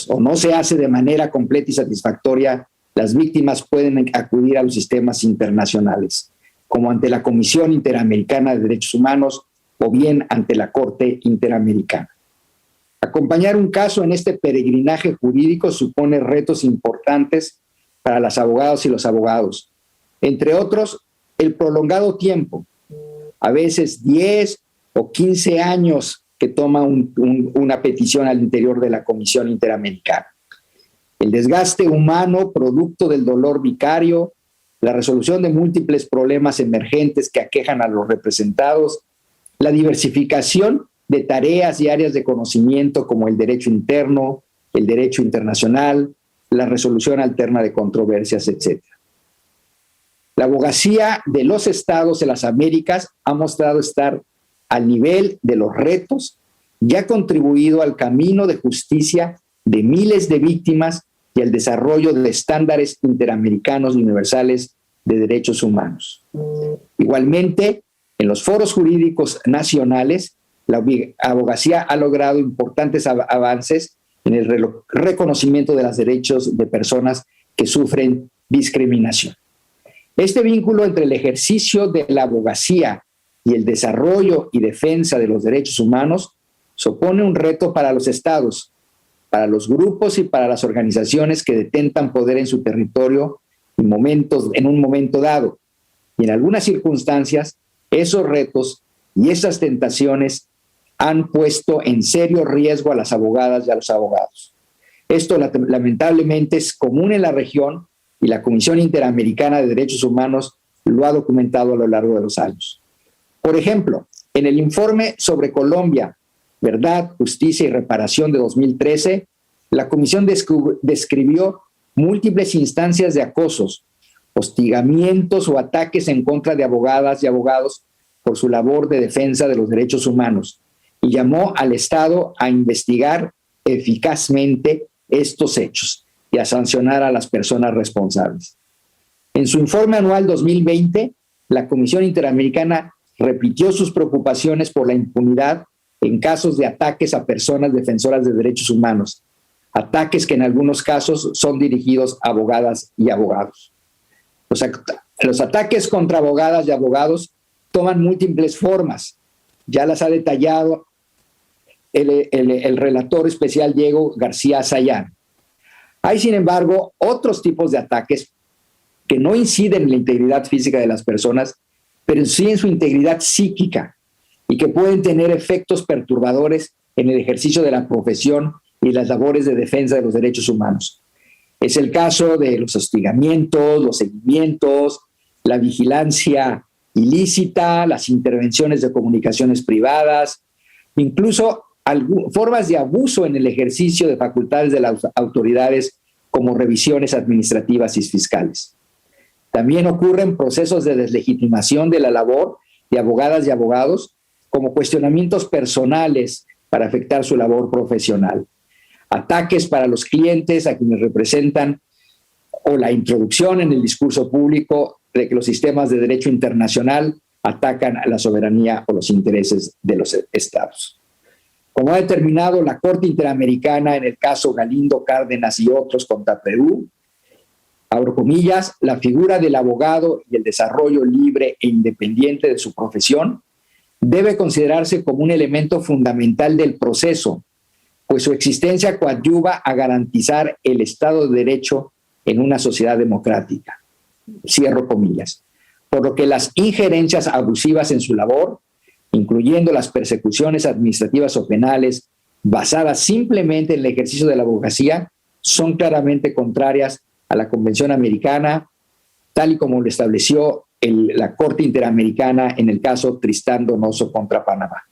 o no se hace de manera completa y satisfactoria, las víctimas pueden acudir a los sistemas internacionales, como ante la Comisión Interamericana de Derechos Humanos o bien ante la Corte Interamericana. Acompañar un caso en este peregrinaje jurídico supone retos importantes para las abogadas y los abogados, entre otros, el prolongado tiempo, a veces 10 o 15 años que toma una petición al interior de la Comisión Interamericana. El desgaste humano producto del dolor vicario, la resolución de múltiples problemas emergentes que aquejan a los representados, la diversificación de tareas y áreas de conocimiento como el derecho interno, el derecho internacional, la resolución alterna de controversias, etc. La abogacía de los estados de las Américas ha mostrado estar al nivel de los retos y ha contribuido al camino de justicia de miles de víctimas y al desarrollo de estándares interamericanos y universales de derechos humanos. Igualmente, en los foros jurídicos nacionales, la abogacía ha logrado importantes avances en el reconocimiento de los derechos de personas que sufren discriminación. Este vínculo entre el ejercicio de la abogacía y el desarrollo y defensa de los derechos humanos supone un reto para los estados, para los grupos y para las organizaciones que detentan poder en su territorio en un momento dado. Y en algunas circunstancias, esos retos y esas tentaciones han puesto en serio riesgo a las abogadas y a los abogados. Esto lamentablemente es común en la región y la Comisión Interamericana de Derechos Humanos lo ha documentado a lo largo de los años. Por ejemplo, en el informe sobre Colombia, Verdad, Justicia y Reparación de 2013, la Comisión describió múltiples instancias de acosos, hostigamientos o ataques en contra de abogadas y abogados por su labor de defensa de los derechos humanos y llamó al Estado a investigar eficazmente estos hechos y a sancionar a las personas responsables. En su informe anual 2020, la Comisión Interamericana repitió sus preocupaciones por la impunidad en casos de ataques a personas defensoras de derechos humanos, ataques que en algunos casos son dirigidos a abogadas y abogados. Los ataques contra abogadas y abogados toman múltiples formas, ya las ha detallado el relator especial Diego García Sayán. Hay, sin embargo, otros tipos de ataques que no inciden en la integridad física de las personas, pero sí en su integridad psíquica y que pueden tener efectos perturbadores en el ejercicio de la profesión y las labores de defensa de los derechos humanos. Es el caso de los hostigamientos, los seguimientos, la vigilancia ilícita, las intervenciones de comunicaciones privadas, incluso formas de abuso en el ejercicio de facultades de las autoridades como revisiones administrativas y fiscales. También ocurren procesos de deslegitimación de la labor de abogadas y abogados como cuestionamientos personales para afectar su labor profesional, ataques para los clientes a quienes representan o la introducción en el discurso público de que los sistemas de derecho internacional atacan a la soberanía o los intereses de los estados. Como ha determinado la Corte Interamericana en el caso Galindo, Cárdenas y otros contra Perú, abro comillas, la figura del abogado y el desarrollo libre e independiente de su profesión debe considerarse como un elemento fundamental del proceso, pues su existencia coadyuva a garantizar el Estado de Derecho en una sociedad democrática. Cierro comillas. Por lo que las injerencias abusivas en su labor, incluyendo las persecuciones administrativas o penales basadas simplemente en el ejercicio de la abogacía, son claramente contrarias a la Convención Americana, tal y como lo estableció la Corte Interamericana en el caso Tristán Donoso contra Panamá.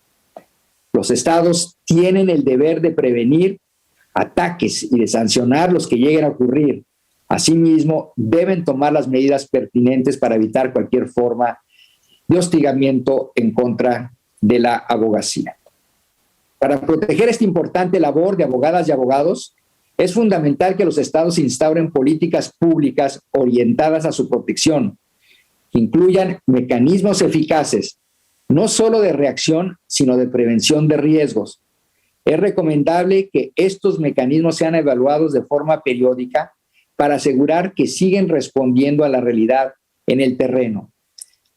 Los estados tienen el deber de prevenir ataques y de sancionar los que lleguen a ocurrir. Asimismo, deben tomar las medidas pertinentes para evitar cualquier forma de hostigamiento en contra de la abogacía. Para proteger esta importante labor de abogadas y abogados, es fundamental que los estados instauren políticas públicas orientadas a su protección, que incluyan mecanismos eficaces, no solo de reacción, sino de prevención de riesgos. Es recomendable que estos mecanismos sean evaluados de forma periódica para asegurar que siguen respondiendo a la realidad en el terreno.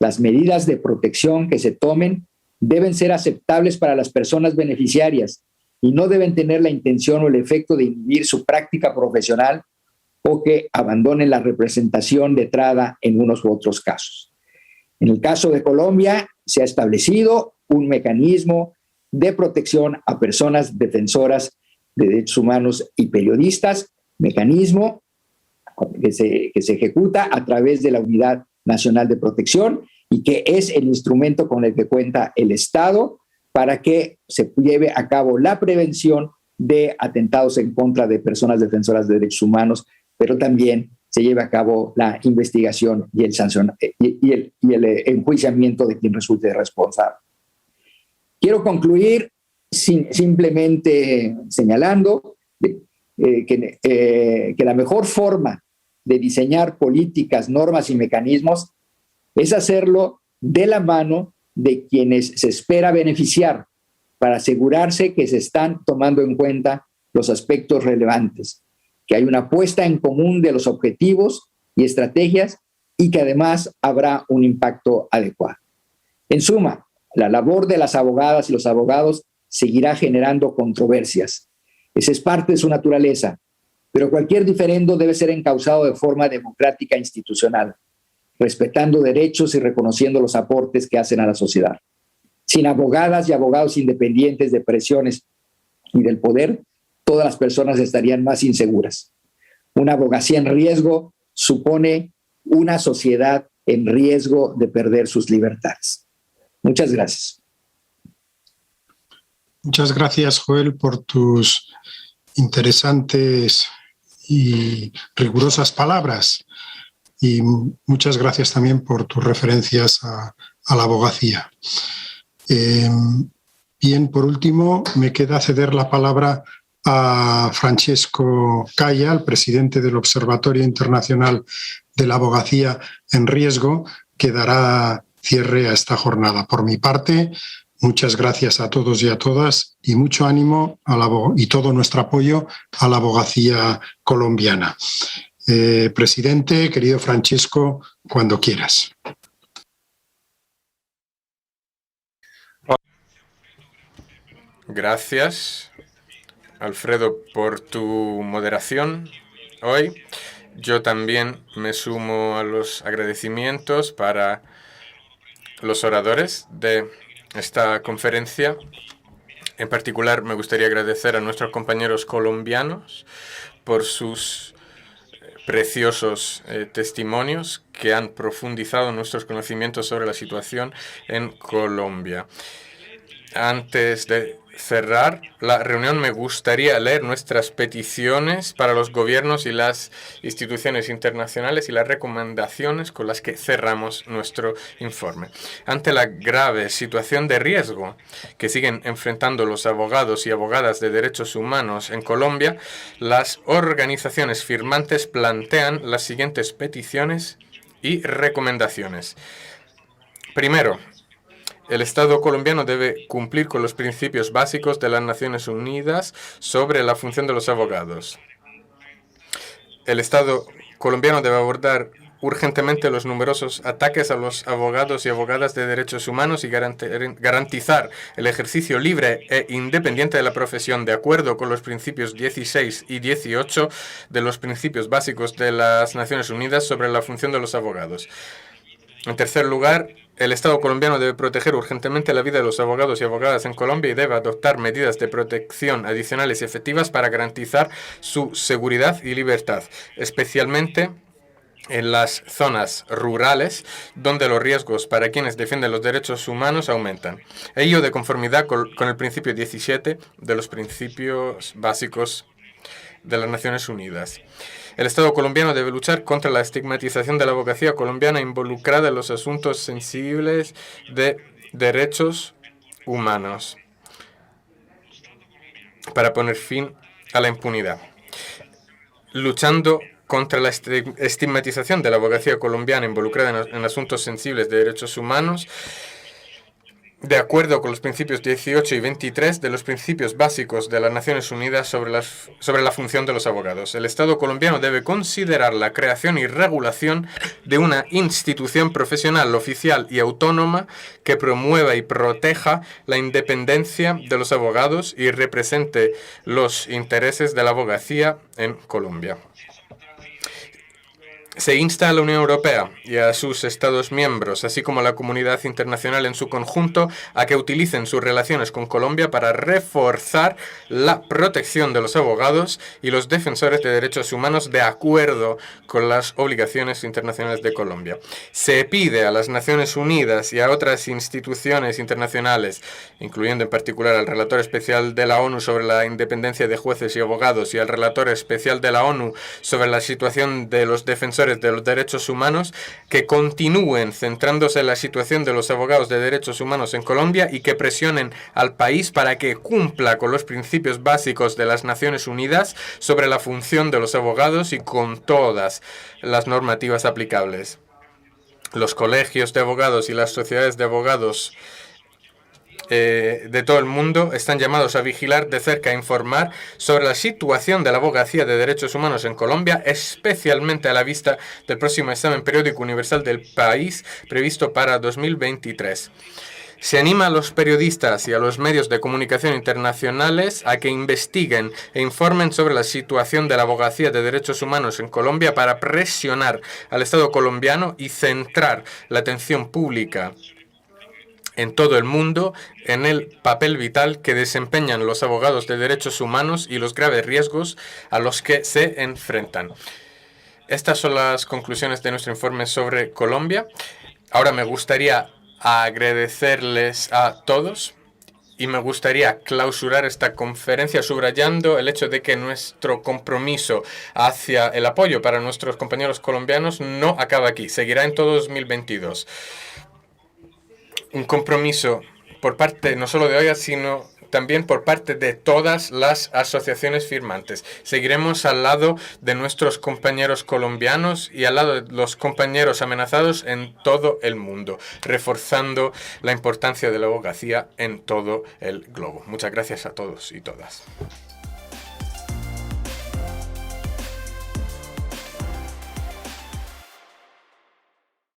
Las medidas de protección que se tomen deben ser aceptables para las personas beneficiarias y no deben tener la intención o el efecto de inhibir su práctica profesional o que abandonen la representación letrada en unos u otros casos. En el caso de Colombia, se ha establecido un mecanismo de protección a personas defensoras de derechos humanos y periodistas, mecanismo que se ejecuta a través de la Unidad Nacional de Protección y que es el instrumento con el que cuenta el Estado para que se lleve a cabo la prevención de atentados en contra de personas defensoras de derechos humanos, pero también se lleve a cabo la investigación y el enjuiciamiento de quien resulte responsable. Quiero concluir simplemente señalando que la mejor forma de diseñar políticas, normas y mecanismos es hacerlo de la mano de quienes se espera beneficiar para asegurarse que se están tomando en cuenta los aspectos relevantes, que hay una puesta en común de los objetivos y estrategias y que además habrá un impacto adecuado. En suma, la labor de las abogadas y los abogados seguirá generando controversias. Esa es parte de su naturaleza, pero cualquier diferendo debe ser encauzado de forma democrática e institucional, respetando derechos y reconociendo los aportes que hacen a la sociedad. Sin abogadas y abogados independientes de presiones y del poder, todas las personas estarían más inseguras. Una abogacía en riesgo supone una sociedad en riesgo de perder sus libertades. Muchas gracias. Muchas gracias, Joel, por tus interesantes y rigurosas palabras. Y muchas gracias también por tus referencias a la abogacía. Bien, por último, me queda ceder la palabra a Francesco Caya, el presidente del Observatorio Internacional de la Abogacía en Riesgo, que dará cierre a esta jornada. Por mi parte, muchas gracias a todos y a todas y mucho ánimo y todo nuestro apoyo a la abogacía colombiana. Presidente, querido Francesco, cuando quieras. Gracias, Alfredo, por tu moderación hoy. Yo también me sumo a los agradecimientos para los oradores de esta conferencia. En particular, me gustaría agradecer a nuestros compañeros colombianos por sus preciosos testimonios que han profundizado nuestros conocimientos sobre la situación en Colombia. Antes de cerrar la reunión, me gustaría leer nuestras peticiones para los gobiernos y las instituciones internacionales y las recomendaciones con las que cerramos nuestro informe. Ante la grave situación de riesgo que siguen enfrentando los abogados y abogadas de derechos humanos en Colombia, las organizaciones firmantes plantean las siguientes peticiones y recomendaciones. Primero, el Estado colombiano debe cumplir con los principios básicos de las Naciones Unidas sobre la función de los abogados. El Estado colombiano debe abordar urgentemente los numerosos ataques a los abogados y abogadas de derechos humanos y garantizar el ejercicio libre e independiente de la profesión de acuerdo con los principios 16 y 18 de los principios básicos de las Naciones Unidas sobre la función de los abogados. En tercer lugar, el Estado colombiano debe proteger urgentemente la vida de los abogados y abogadas en Colombia y debe adoptar medidas de protección adicionales y efectivas para garantizar su seguridad y libertad, especialmente en las zonas rurales, donde los riesgos para quienes defienden los derechos humanos aumentan. Ello de conformidad con el principio 17 de los principios básicos de las Naciones Unidas. El Estado colombiano debe luchar contra la estigmatización de la abogacía colombiana involucrada en los asuntos sensibles de derechos humanos para poner fin a la impunidad. Luchando contra la estigmatización de la abogacía colombiana involucrada en asuntos sensibles de derechos humanos, de acuerdo con los principios 18 y 23 de los principios básicos de las Naciones Unidas sobre la función de los abogados. El Estado colombiano debe considerar la creación y regulación de una institución profesional, oficial y autónoma que promueva y proteja la independencia de los abogados y represente los intereses de la abogacía en Colombia. Se insta a la Unión Europea y a sus Estados miembros, así como a la comunidad internacional en su conjunto, a que utilicen sus relaciones con Colombia para reforzar la protección de los abogados y los defensores de derechos humanos de acuerdo con las obligaciones internacionales de Colombia. Se pide a las Naciones Unidas y a otras instituciones internacionales, incluyendo en particular al relator especial de la ONU sobre la independencia de jueces y abogados y al relator especial de la ONU sobre la situación de los defensores de los derechos humanos, que continúen centrándose en la situación de los abogados de derechos humanos en Colombia y que presionen al país para que cumpla con los principios básicos de las Naciones Unidas sobre la función de los abogados y con todas las normativas aplicables. Los colegios de abogados y las sociedades de abogados de todo el mundo están llamados a vigilar de cerca e informar sobre la situación de la abogacía de derechos humanos en Colombia, especialmente a la vista del próximo examen periódico universal del país previsto para 2023. Se anima a los periodistas y a los medios de comunicación internacionales a que investiguen e informen sobre la situación de la abogacía de derechos humanos en Colombia para presionar al Estado colombiano y centrar la atención pública en todo el mundo en el papel vital que desempeñan los abogados de derechos humanos y los graves riesgos a los que se enfrentan. Estas son las conclusiones de nuestro informe sobre Colombia. Ahora me gustaría agradecerles a todos y me gustaría clausurar esta conferencia subrayando el hecho de que nuestro compromiso hacia el apoyo para nuestros compañeros colombianos no acaba aquí, seguirá en todo 2022. Un compromiso por parte no solo de OIA, sino también por parte de todas las asociaciones firmantes. Seguiremos al lado de nuestros compañeros colombianos y al lado de los compañeros amenazados en todo el mundo, reforzando la importancia de la abogacía en todo el globo. Muchas gracias a todos y todas.